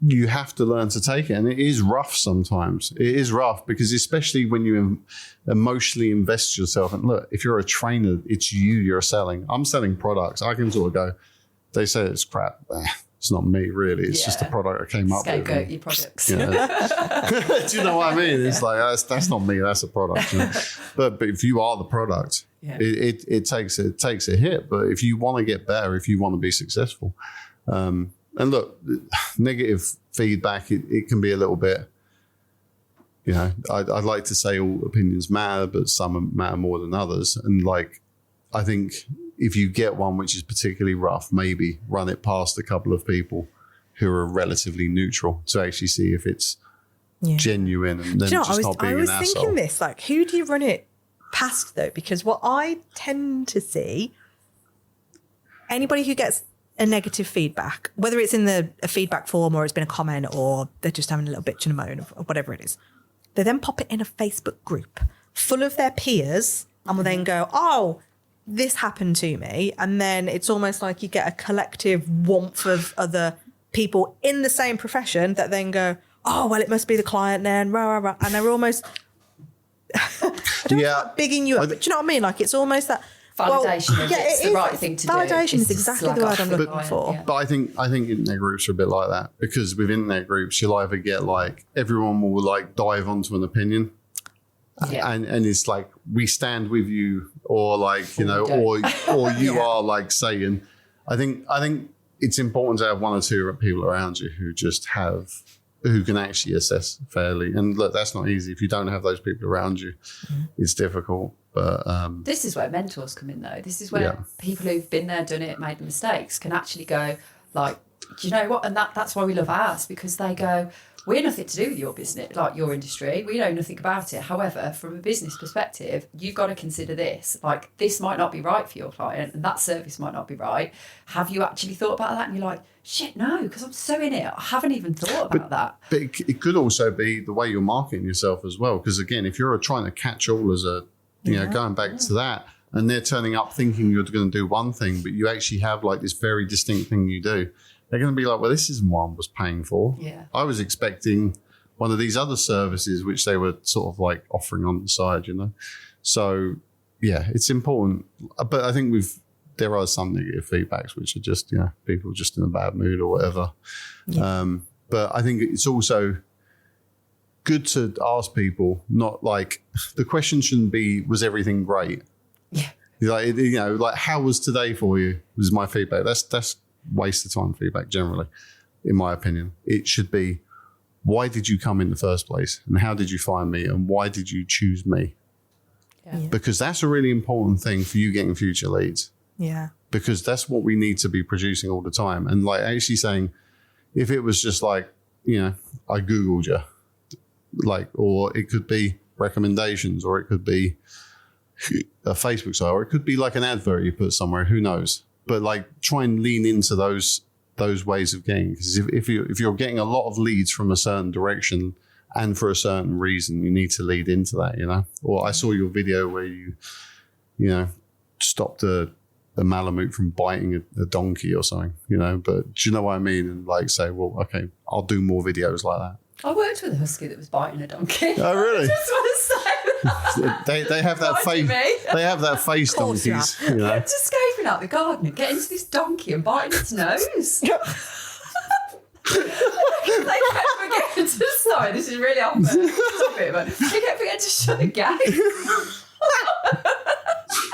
you have to learn to take it, and it is rough sometimes. It is rough because especially when you emotionally invest yourself. And look, if you're a trainer, it's you're selling. I'm selling products. I can sort of go, they say it's crap. It's not me, really. It's just a product I came up with. Scapegoat your products. You know? Do you know what I mean? It's like, that's not me. That's a product. You know? But if you are the product, it takes a hit. But if you want to get better, if you want to be successful, and look, negative feedback, it can be a little bit, you know, I'd like to say all opinions matter, but some matter more than others. And like, I think if you get one which is particularly rough, maybe run it past a couple of people who are relatively neutral to actually see if it's genuine and then just not being an asshole. I was thinking this, like, who do you run it past though? Because what I tend to see, anybody who gets a negative feedback, whether it's in a feedback form or it's been a comment or they're just having a little bitch and a moan or whatever it is, they then pop it in a Facebook group full of their peers and will then go, oh, this happened to me. And then it's almost like you get a collective warmth of other people in the same profession that then go, oh, well, it must be the client then, rah, rah, rah. And they're almost bigging you up. But do you know what I mean? Like, it's almost that validation of it's the right thing to do. Validation is exactly the word I'm looking for. But I think internet groups are a bit like that, because with internet groups, you'll either get like, everyone will like dive onto an opinion. Yeah. And it's like, we stand with you, or like, you know, or you are like saying, I think it's important to have one or two people around you who can actually assess fairly. And look, that's not easy. If you don't have those people around you, it's difficult. But this is where mentors come in, though. This is where people who've been there, done it, made the mistakes can actually go, like, do you know what? And that's why we love ours, because they go, we're nothing to do with your business, like your industry. We know nothing about it. However, from a business perspective, you've got to consider this. Like, this might not be right for your client, and that service might not be right. Have you actually thought about that? And you're like, shit, no, because I'm so in it. I haven't even thought about that. But it could also be the way you're marketing yourself as well. Because again, if you're trying to catch all as a, you know, going back to that, and they're turning up thinking you're going to do one thing, but you actually have like this very distinct thing you do, they're going to be like, well, this isn't what I was paying for. Yeah. I was expecting one of these other services, which they were sort of like offering on the side, you know? So, yeah, it's important. But I think there are some negative feedbacks, which are just, you know, people just in a bad mood or whatever. Yeah. But I think it's also good to ask people, not like, the question shouldn't be, was everything great? Yeah. Like, you know, like, how was today for you? Was my feedback. That's waste of time feedback generally. in my opinion. It should be, why did you come in the first place? And how did you find me? And why did you choose me? Yeah. Because that's a really important thing for you getting future leads. Yeah. Because that's what we need to be producing all the time. And like actually saying, if it was just like, you know, I Googled you, like, or it could be recommendations, or it could be a Facebook site, or it could be like an advert you put somewhere, who knows? But like try and lean into those ways of getting, because if you're getting a lot of leads from a certain direction and for a certain reason, you need to lead into that, you know. Or I saw your video where you stopped a Malamute from biting a donkey or something, you know. But do you know what I mean? And like say, well, okay, I'll do more videos like that. I worked with a husky that was biting a donkey. Oh, really? I just want to say that. They have that face. They have that face, donkeys. You know? Just escaping out the garden and getting to this donkey and biting its nose. They kept forgetting to. Sorry, this is really off topic, but they kept forgetting to shut the gate.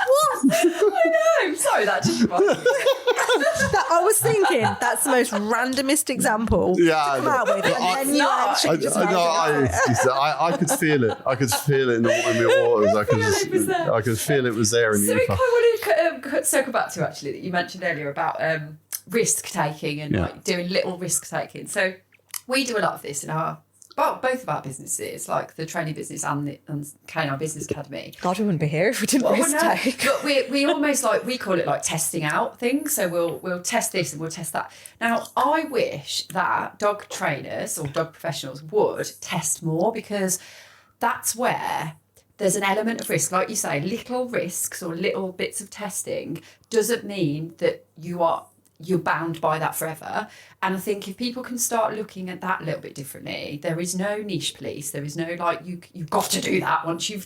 What? I know. Sorry, that just reminded me. I was thinking that's the most randomest example to come out with, and then you actually just I could feel it. I could feel it in the waters. I could feel it was there. So I wanted to circle back to actually that you mentioned earlier about risk taking and like doing little risk taking. So we do a lot of this in both of our businesses, like the training business and K&R Business Academy. God, we wouldn't be here if we didn't risk take. But we almost like, we call it like testing out things. So we'll test this and we'll test that. Now, I wish that dog trainers or dog professionals would test more, because that's where there's an element of risk. Like you say, little risks or little bits of testing doesn't mean that you're bound by that forever. And I think if people can start looking at that a little bit differently, there is no niche police. There is no like you've got to do that once you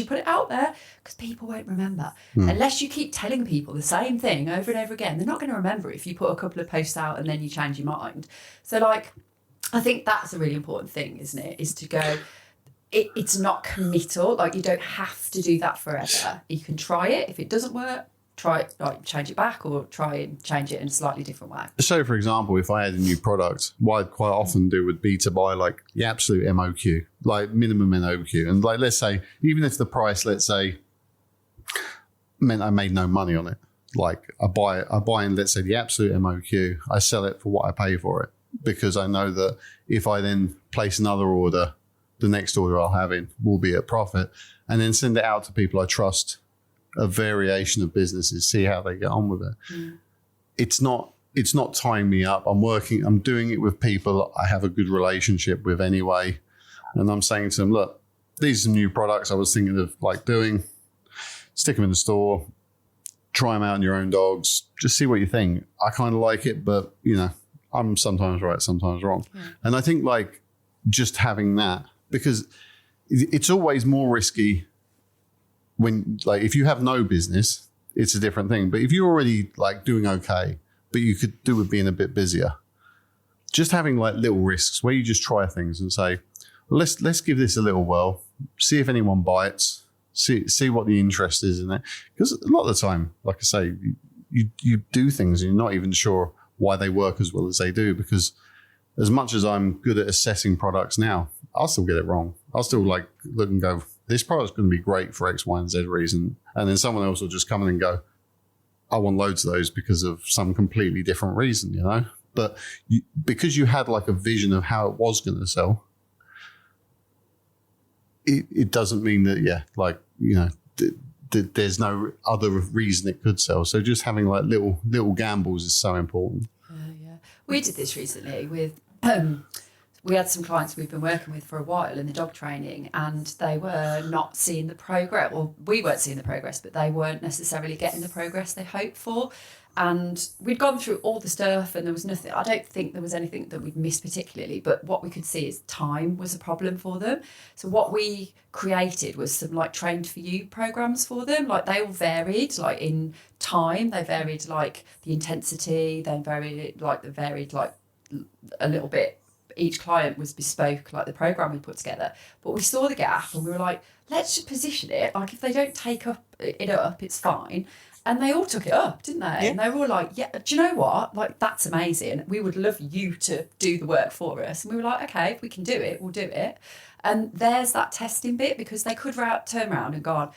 put it out there, because people won't remember unless you keep telling people the same thing over and over again. They're not going to remember if you put a couple of posts out and then you change your mind. So like, I think that's a really important thing, isn't it? Is to go. It's not committal. Like you don't have to do that forever. You can try it. If it doesn't work, try it, like change it back, or try and change it in a slightly different way. So for example, if I had a new product, what I'd quite often do would be to buy like the absolute MOQ, like minimum MOQ. And like, let's say, even if the price, let's say, meant I made no money on it, like I buy in, let's say, the absolute MOQ, I sell it for what I pay for it, because I know that if I then place another order, the next order I'll have in will be at profit, and then send it out to people I trust, a variation of businesses, see how they get on with it. It's not tying me up. I'm doing it with people I have a good relationship with anyway. And I'm saying to them, look, these are some new products I was thinking of like doing. Stick them in the store, try them out on your own dogs, just see what you think. I kind of like it, but you know, I'm sometimes right, sometimes wrong. And I think like just having that, because it's always more risky when, like, if you have no business, it's a different thing. But if you're already like doing okay, but you could do with being a bit busier, just having like little risks where you just try things and say, well, let's give this a little whirl, see if anyone bites, see what the interest is in it. Because a lot of the time, like I say, you do things and you're not even sure why they work as well as they do. Because as much as I'm good at assessing products now, I'll still get it wrong. I'll still like look and go, this product's going to be great for X, Y, and Z reason. And then someone else will just come in and go, I want loads of those because of some completely different reason, you know? But because you had like a vision of how it was going to sell, it doesn't mean that, there's no other reason it could sell. So just having like little gambles is so important. Yeah. We did this recently with... we had some clients we've been working with for a while in the dog training, and they were not seeing the progress. Well, we weren't seeing the progress, but they weren't necessarily getting the progress they hoped for. And we'd gone through all the stuff and there was nothing, I don't think there was anything that we'd missed particularly, but what we could see is time was a problem for them. So what we created was some like trained for you programs for them. Like they all varied, like in time, they varied like the intensity, they varied like a little bit. Each client was bespoke, like the program we put together. But we saw the gap and we were like, let's just position it. Like if they don't take it up, it's fine. And they all took it up, didn't they? Yeah. And they were all like, yeah, do you know what? Like, that's amazing. We would love you to do the work for us. And we were like, okay, if we can do it, we'll do it. And there's that testing bit, because they could turn around and go,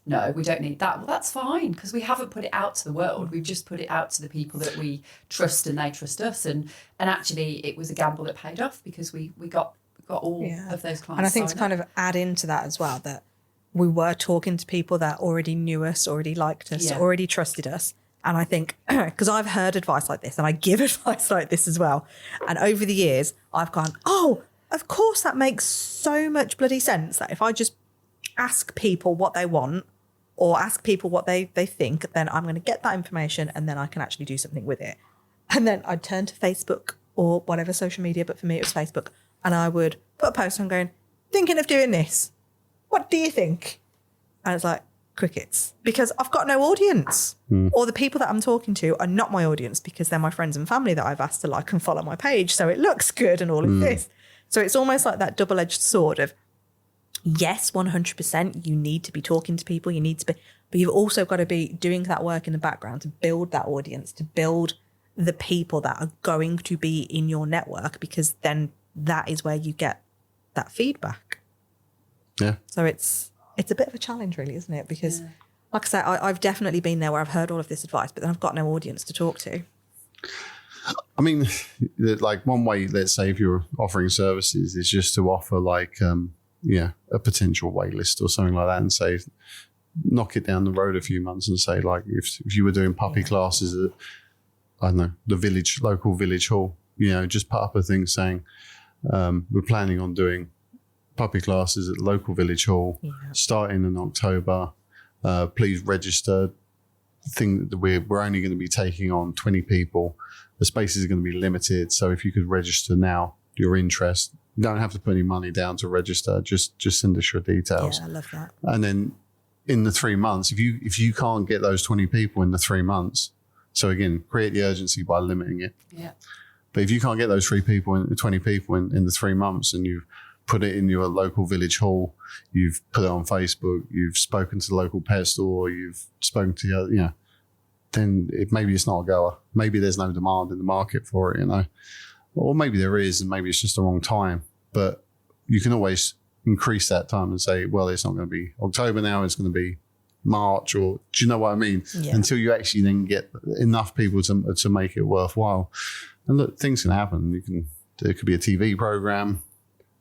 no, we don't need that. Well, that's fine, because we haven't put it out to the world. We've just put it out to the people that we trust, and they trust us. And actually, it was a gamble that paid off, because we got all of those clients. And I think to kind of add into that as well, that we were talking to people that already knew us, already liked us, already trusted us. And I think, because I've heard advice like this, and I give advice like this as well. And over the years, I've gone, oh, of course that makes so much bloody sense, that if I just ask people what they want, or ask people what they think, then I'm going to get that information, and then I can actually do something with it. And then I'd turn to Facebook or whatever social media, but for me it was Facebook, and I would put a post on going, thinking of doing this. What do you think? And it's like, crickets, because I've got no audience. Or the people that I'm talking to are not my audience, because they're my friends and family that I've asked to like and follow my page, so it looks good and all of this. So it's almost like that double-edged sword of, yes, 100%, you need to be talking to people, you need to be, but you've also got to be doing that work in the background to build that audience, to build the people that are going to be in your network, because then that is where you get that feedback. Yeah. So it's a bit of a challenge, really, isn't it? Because like I say, I've definitely been there where I've heard all of this advice, but then I've got no audience to talk to. I mean, like one way, let's say if you're offering services, is just to offer like, a potential wait list or something like that, and say, knock it down the road a few months and say, like, if you were doing puppy classes at, I don't know, the local village hall, just put up a thing saying, we're planning on doing puppy classes at the local village hall, starting in October. Please register. Thing that we're only going to be taking on 20 people. The spaces are going to be limited, so if you could register now, your interest. You don't have to put any money down to register. Just send us your details. Yeah, I love that. And then in the 3 months, if you can't get those 20 people in the 3 months, so again, create the urgency by limiting it. Yeah. But if you can't get those 20 people in the 3 months, and you've put it in your local village hall, you've put it on Facebook, you've spoken to the local pet store, you've spoken to then maybe it's not a goer. Maybe there's no demand in the market for it, or maybe there is, and maybe it's just the wrong time. But you can always increase that time and say, well, it's not going to be October now, it's going to be March, or do you know what I mean? Yeah. Until you actually then get enough people to make it worthwhile. And look, things can happen. There could be a TV program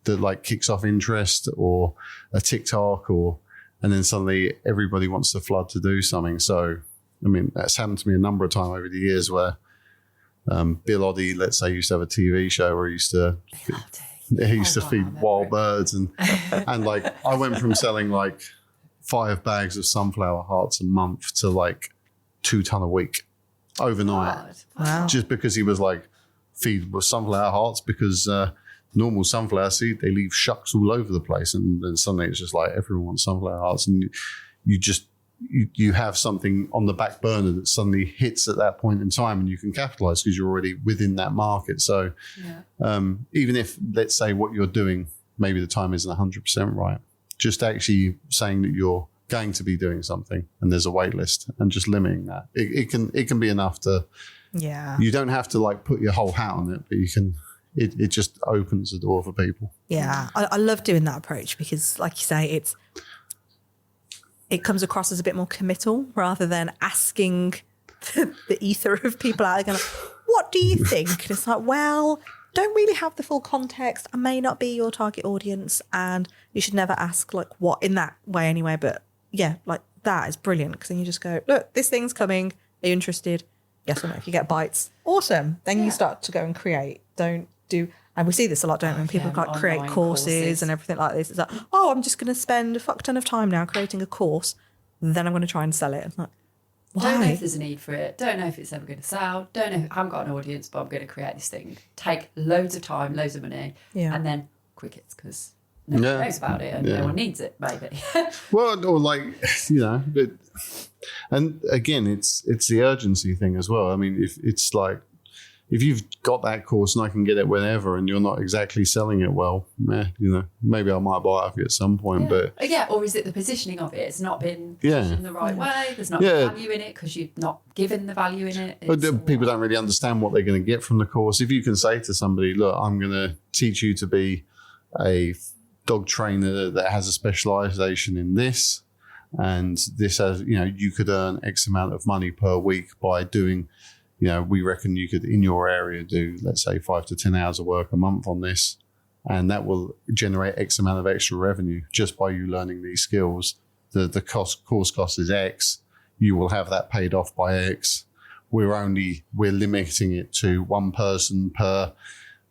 that like kicks off interest, or a TikTok, and then suddenly everybody wants to flood to do something. So, I mean, that's happened to me a number of times over the years where Bill Oddie, let's say, used to have a TV show where he used to feed wild birds, and like I went from selling like 5 bags of sunflower hearts a month to like 2 ton a week overnight. Wow. Just because he was like, feed with sunflower hearts, because normal sunflower seed, they leave shucks all over the place, and then suddenly it's just like everyone wants sunflower hearts, and you have something on the back burner that suddenly hits at that point in time, and you can capitalize because you're already within that market. So even if, let's say, what you're doing, maybe the time isn't 100% right, just actually saying that you're going to be doing something and there's a wait list, and just limiting that, it can be enough to, you don't have to like put your whole hat on it, but you can, it just opens the door for people. Yeah, I love doing that approach, because like you say, it comes across as a bit more committal, rather than asking the ether of people out there going, what do you think? And it's like, well, don't really have the full context. I may not be your target audience, and you should never ask like what in that way anyway. But yeah, like that is brilliant, because then you just go, look, this thing's coming. Are you interested? Yes or no. If you get bites, awesome. Then you start to go and create. Don't do, and we see this a lot, don't we? When people create courses and everything like this. It's like, oh, I'm just going to spend a fuck ton of time now creating a course. Then I'm going to try and sell it. It's like, why? Don't know if there's a need for it. Don't know if it's ever going to sell. Don't know. I haven't got an audience, but I'm going to create this thing. Take loads of time, loads of money, and then crickets, because no one knows about it and no one needs it, maybe. Well, or like, and again, it's the urgency thing as well. I mean, if it's like, if you've got that course and I can get it whenever and you're not exactly selling it well, maybe I might buy it off you at some point. But or is it the positioning of it? It's not been positioned the right way. There's not value in it because you've not given the value in it. People don't really understand what they're going to get from the course. If you can say to somebody, look, I'm going to teach you to be a dog trainer that has a specialization in this, and this has, you could earn X amount of money per week by doing, we reckon you could in your area do, let's say 5 to 10 hours of work a month on this, and that will generate X amount of extra revenue just by you learning these skills. The course cost is X. You will have that paid off by X. We're limiting it to one person per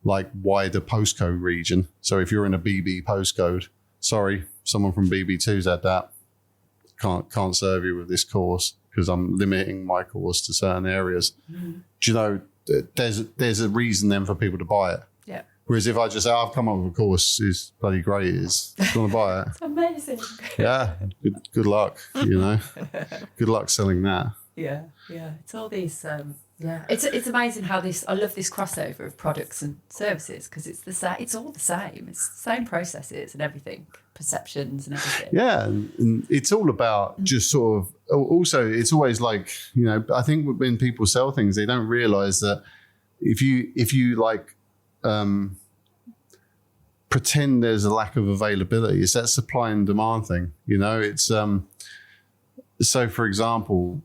wider postcode region. So if you're in a BB postcode, sorry, someone from BB2's had that. Can't serve you with this course because I'm limiting my course to certain areas. Do you know, there's a reason then for people to buy it. Yeah. Whereas if I just say, I've come up with a course, it's bloody great, do you want to buy it? It's amazing. Yeah. Good luck, Good luck selling that. Yeah. It's all these, It's amazing how I love this crossover of products and services because it's all the same. It's the same processes and everything, perceptions and everything. Yeah, and it's all about just sort of, also it's always I think when people sell things, they don't realize that if you pretend there's a lack of availability, it's that supply and demand thing. It's so for example,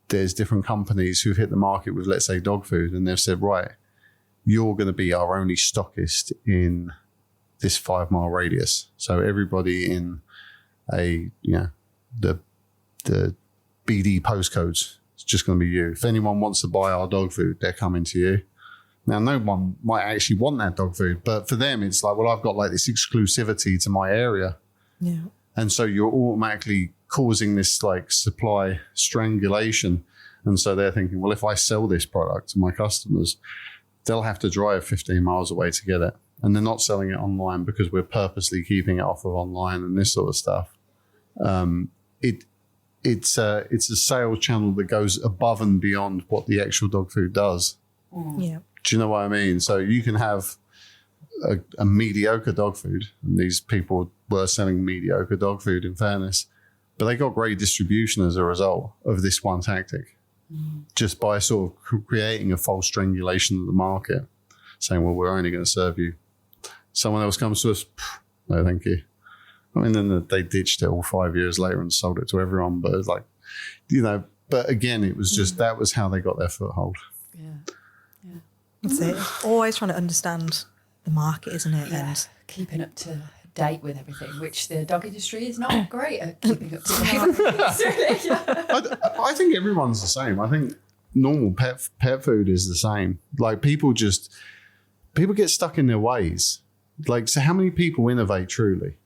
there's different companies who've hit the market with, let's say, dog food, and they've said, right, you're going to be our only stockist in this 5 mile radius. So everybody in the BD postcodes, it's just going to be you. If anyone wants to buy our dog food, they're coming to you. Now, no one might actually want that dog food, but for them, it's like, well, I've got this exclusivity to my area. Yeah. And so you're automatically causing this supply strangulation. And so they're thinking, well, if I sell this product to my customers, they'll have to drive 15 miles away to get it. And they're not selling it online because we're purposely keeping it off of online and this sort of stuff. It's a sales channel that goes above and beyond what the actual dog food does. Yeah. Do you know what I mean? So you can have a mediocre dog food, and these people were selling mediocre dog food in fairness, but they got great distribution as a result of this one tactic, just by sort of creating a false strangulation of the market, saying, well, we're only going to serve you. Someone else comes to us, no, thank you. I mean, then they ditched it all 5 years later and sold it to everyone, but it's but again, it was just, that was how they got their foothold. Yeah. That's it. Always trying to understand the market, isn't it? Yeah. And keeping up to date with everything, which the dog industry is not great at keeping up to date with. I think everyone's the same. I think normal pet food is the same. People get stuck in their ways. So how many people innovate truly?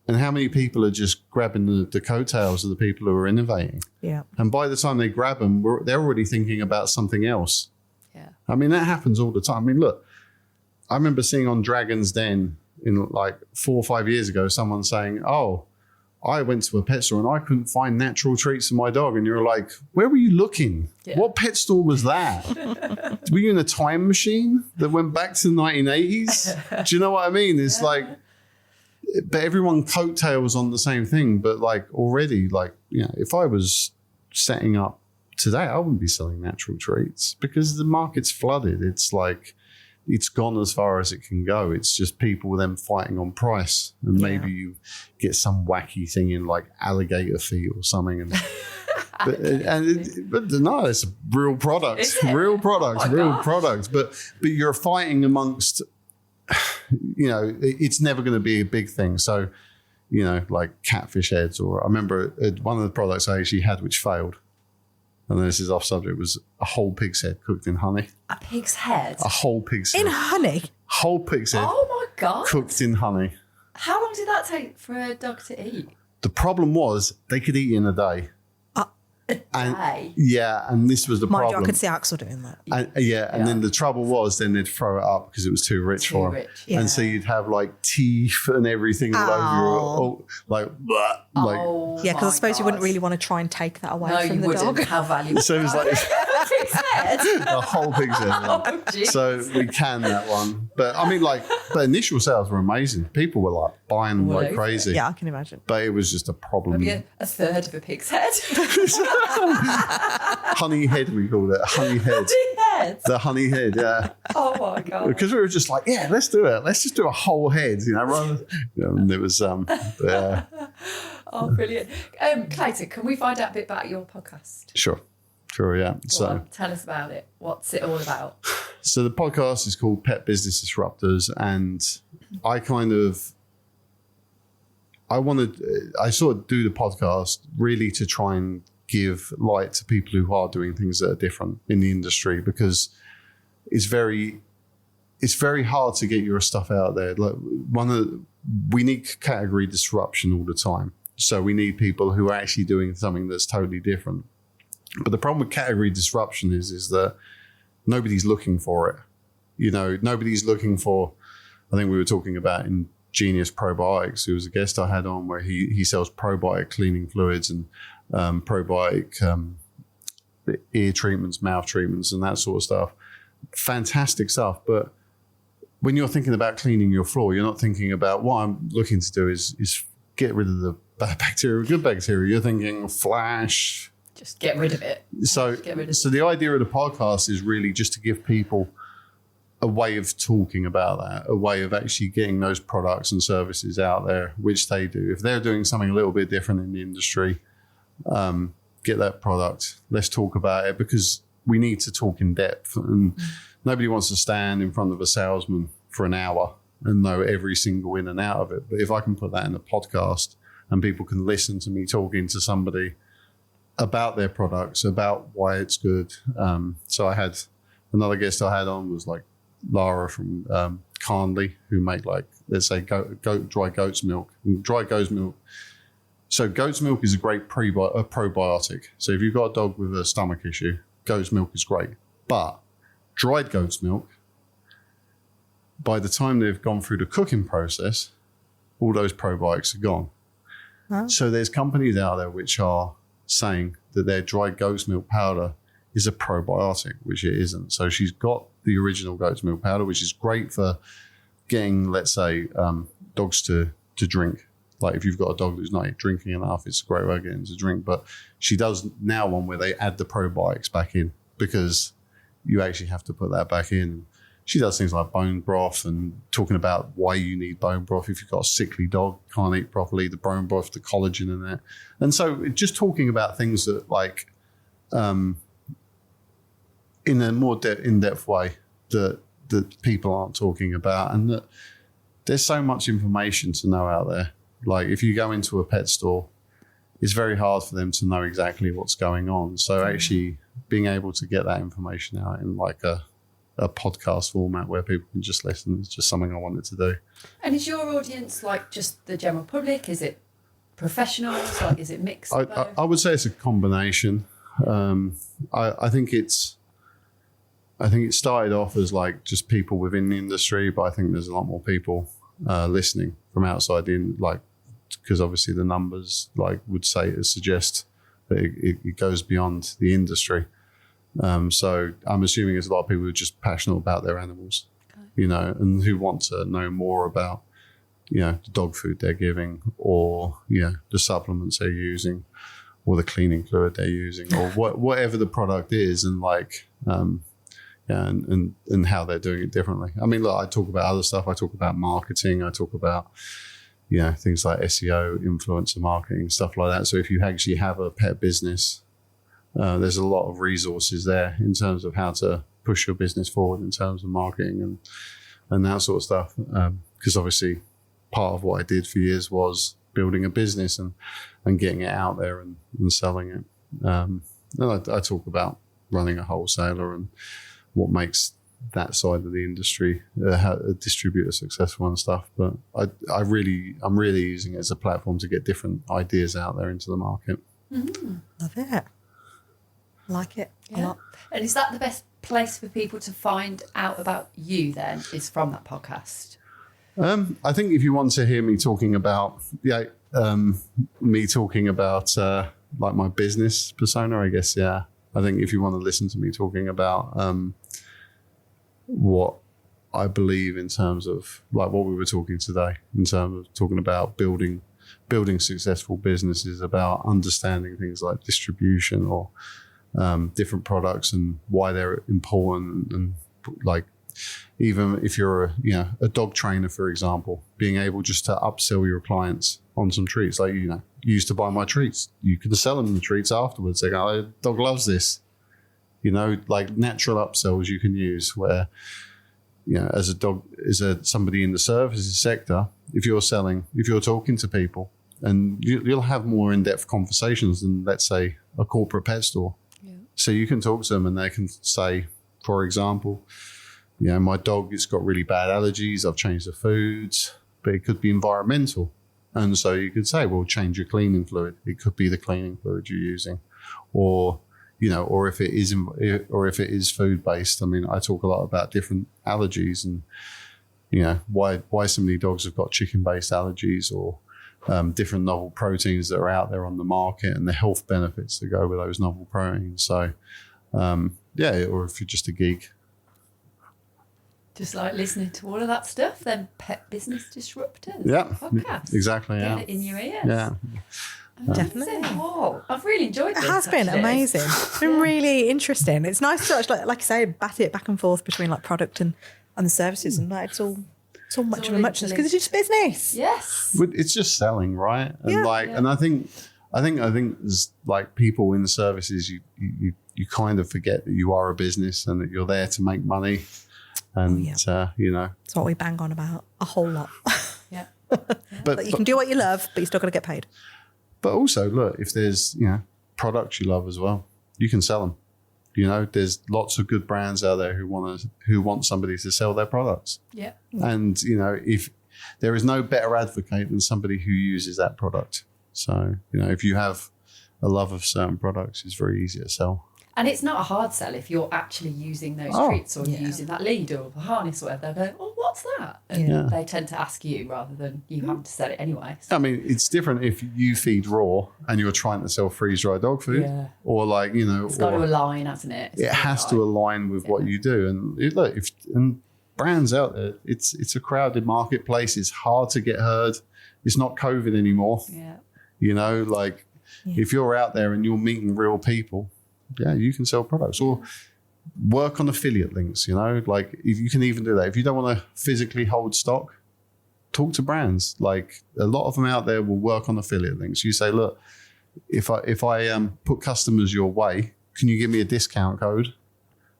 And how many people are just grabbing the coattails of the people who are innovating? Yeah. And by the time they grab them, they're already thinking about something else. Yeah. I mean, that happens all the time. I mean, look, I remember seeing on Dragon's Den in 4 or 5 years ago, someone saying, oh, I went to a pet store and I couldn't find natural treats for my dog. And you're like, where were you looking? Yeah. What pet store was that? Were you in a time machine that went back to the 1980s? Do you know what I mean? It's but everyone coattails on the same thing. But already, if I was setting up today, I wouldn't be selling natural treats because the market's flooded. It's it's gone as far as it can go. It's just people then fighting on price, and maybe you get some wacky thing in alligator feet or something. But no, it's a real product, real product. But you're fighting amongst, it's never going to be a big thing. So, catfish heads, or I remember one of the products I actually had which failed. And this is off subject, was a whole pig's head cooked in honey. A pig's head? A whole pig's head. In honey? Whole pig's head. Oh my God. Cooked in honey. How long did that take for a dog to eat? The problem was they could eat in a day. A day? And this was the problem. Mind you, I could see Axel doing that. And then the trouble was then they'd throw it up because it was too rich for him. Yeah. And so you'd have teeth and everything all over Yeah, because I suppose you wouldn't really want to try and take that away from the dog. How valuable. So it was head. A whole pig's head. Yeah. Oh, geez. So we canned that one. But I mean, like, the initial sales were amazing. People were like buying All like over crazy. Yeah, I can imagine. But it was just a problem. Maybe a third of a pig's head. Honey head, we called it. Honey head. Head. The honey head, yeah. Oh my god. Because we were just like, yeah, let's do it. Let's just do a whole head, rather. And it was, yeah. Oh, brilliant. Clayton, can we find out a bit about your podcast? Sure, yeah. Go on, tell us about it. What's it all about? So the podcast is called Pet Business Disruptors, and I sort of do the podcast really to try and give light to people who are doing things that are different in the industry, because it's very hard to get your stuff out there. Like we need category disruption all the time. So we need people who are actually doing something that's totally different. But the problem with category disruption is that nobody's looking for it. Nobody's looking for, I think we were talking about in Genius Probiotics, who was a guest I had on, where he sells probiotic cleaning fluids and probiotic ear treatments, mouth treatments, and that sort of stuff. Fantastic stuff. But when you're thinking about cleaning your floor, you're not thinking about what I'm looking to do is get rid of the bad bacteria, good bacteria. You're thinking flash. Just get rid of it. So the idea of the podcast is really just to give people a way of talking about that, a way of actually getting those products and services out there, which they do. If they're doing something a little bit different in the industry, get that product. Let's talk about it, because we need to talk in depth, and nobody wants to stand in front of a salesman for an hour and know every single in and out of it. But if I can put that in a podcast and people can listen to me talking to somebody about their products, about why it's good. So I had another guest I had on was like Lara from Carnley, who make like, let's say, dry goat's milk. And dry goat's milk. So goat's milk is a great probiotic. So if you've got a dog with a stomach issue, goat's milk is great. But dried goat's milk, by the time they've gone through the cooking process, all those probiotics are gone. Huh? So there's companies out there which are saying that their dried goat's milk powder is a probiotic, which it isn't. So she's got the original goat's milk powder, which is great for getting, let's say, dogs to drink. Like if you've got a dog who's not drinking enough, it's a great way of getting to drink. But she does now one where they add the probiotics back in, because you actually have to put that back in. She does things like bone broth and talking about why you need bone broth. If you've got a sickly dog, can't eat properly, the bone broth, the collagen in that. And so just talking about things that like in a more in-depth way that people aren't talking about, and that there's so much information to know out there. Like if you go into a pet store, it's very hard for them to know exactly what's going on. So actually being able to get that information out in like a podcast format where people can just listen is just something I wanted to do. And is your audience like just the general public? Is it professionals? Like, is it mixed? I would say it's a combination. I think it started off as like just people within the industry, but I think there's a lot more people listening from outside because obviously the numbers would suggest that it goes beyond the industry. So I'm assuming there's a lot of people who are just passionate about their animals, and who want to know more about, the dog food they're giving, or, the supplements they're using, or the cleaning fluid they're using, or whatever the product is, and and how they're doing it differently. I mean, look, I talk about other stuff. I talk about marketing. I talk about, things like SEO, influencer marketing, stuff like that. So if you actually have a pet business, there's a lot of resources there in terms of how to push your business forward in terms of marketing and that sort of stuff. Because obviously part of what I did for years was building a business and getting it out there and selling it. And I talk about running a wholesaler and what makes that side of the industry, how a distributor successful and stuff. But I'm really using it as a platform to get different ideas out there into the market. Mm-hmm. Love it. Like it a lot. And is that the best place for people to find out about you then, is from that podcast? I think if you want to hear me talking about like my business persona, I guess, I think if you want to listen to me talking about what I believe in terms of like what we were talking today, in terms of talking about building successful businesses, about understanding things like distribution or different products and why they're important, and like even if you're a dog trainer, for example, being able just to upsell your clients on some treats. Like, you used to buy my treats. You could sell them the treats afterwards. They go, oh, dog loves this. Like natural upsells you can use where, as somebody in the services sector, if you're talking to people, and you'll have more in-depth conversations than, let's say, a corporate pet store. Yeah. So you can talk to them and they can say, for example, my dog, it's got really bad allergies. I've changed the foods, but it could be environmental. And so you could say, well, change your cleaning fluid. It could be the cleaning fluid you're using, or if it is food based. I mean, I talk a lot about different allergies and, why so many dogs have got chicken based allergies, or different novel proteins that are out there on the market and the health benefits that go with those novel proteins. So, or if you're just a geek. Just like listening to all of that stuff, then Pet Business Disruptors podcast. Exactly. Get it in your ears. Yeah. Definitely. Oh, I've really enjoyed this. It has been amazing. It's been really interesting. It's nice to actually, like you say, bat it back and forth between like product and the services, and like it's all much of a muchness because it's just business. Yes. It's just selling, right? And and I think there's like people in the services, you kind of forget that you are a business and that you're there to make money. And, it's what we bang on about a whole lot. Yeah. But you can do what you love, but you're still got to get paid. But also, look, if there's, products you love as well, you can sell them. There's lots of good brands out there who want somebody to sell their products. Yeah. And, if there is no better advocate than somebody who uses that product. So, if you have a love of certain products, it's very easy to sell. And it's not a hard sell if you're actually using those treats or using that lead or the harness or whatever. They're going, oh, what's that? And they tend to ask you rather than you having to sell it anyway. So. I mean, it's different if you feed raw and you're trying to sell freeze-dried dog food. Yeah. Or like, It's got to align, hasn't it? It has to align with what you do. And look, and brands out there, it's a crowded marketplace. It's hard to get heard. It's not COVID anymore. Yeah. If you're out there and you're meeting real people, you can sell products or work on affiliate links, like if you can even do that. If you don't want to physically hold stock, talk to brands. Like a lot of them out there will work on affiliate links. You say, look, if I put customers your way, can you give me a discount code?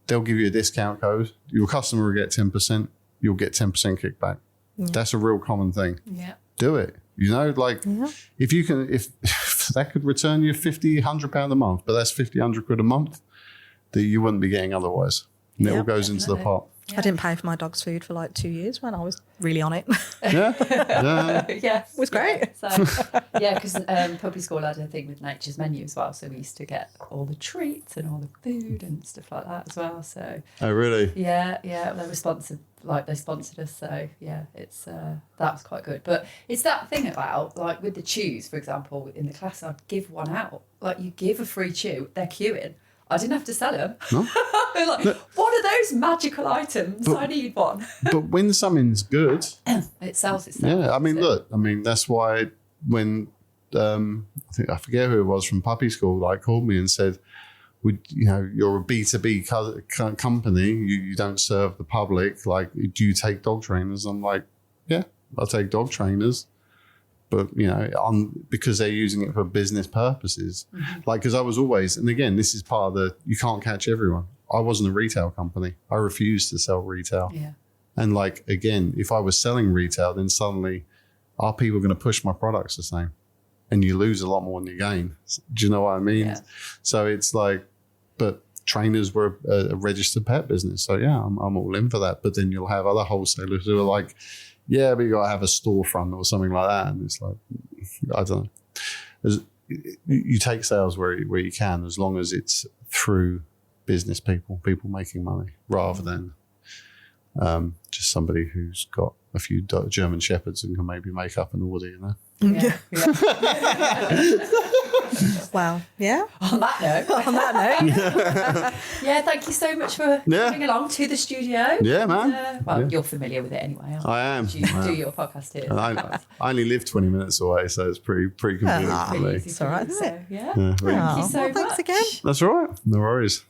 They'll give you a discount code. Your customer will get 10%. You'll get 10% kickback. Yeah. That's a real common thing. Yeah. Do it. If you can, if that could return you £50, £100 a month, but that's £50-100 a month that you wouldn't be getting otherwise. And it all goes into the pot. Yeah. I didn't pay for my dog's food for like 2 years when I was really on it. Yeah. It was great. So, because puppy school had a thing with Nature's Menu as well. So we used to get all the treats and all the food and stuff like that as well. So. Oh, really? Yeah. They were sponsored. Like they sponsored us, so it's that was quite good. But it's that thing about like with the chews, for example, in the class, I'd give one out. Like you give a free chew, they're queuing. I didn't have to sell them. No? What are those magical items? I need one. But when something's good, it sells itself. Yeah, I mean, that's why when I forget who it was from puppy school, like called me and said, you're a B2B company. You don't serve the public. Like, do you take dog trainers? I'm like, yeah, I'll take dog trainers. But, because they're using it for business purposes. Mm-hmm. Like, because I was always, and again, this is part of you can't catch everyone. I wasn't a retail company. I refused to sell retail. Yeah. And like, again, if I was selling retail, then suddenly are people going to push my products the same? And you lose a lot more than you gain. Do you know what I mean? Yeah. So it's like, but trainers were a registered pet business. So yeah, I'm all in for that. But then you'll have other wholesalers who are like, yeah, but you got to have a storefront or something like that. And it's like, I don't know. You take sales where you can, as long as it's through business people making money, rather than just somebody who's got a few German shepherds and can maybe make up an order, Yeah. Well, yeah. On that note. On that note. Yeah, thank you so much for coming along to the studio. Yeah, man. You're familiar with it anyway. I am. You do your podcast here. I only live 20 minutes away, so it's pretty convenient for me. It's all right, isn't it? Yeah. Yeah, Thank you so much. Thanks again. That's all right. No worries.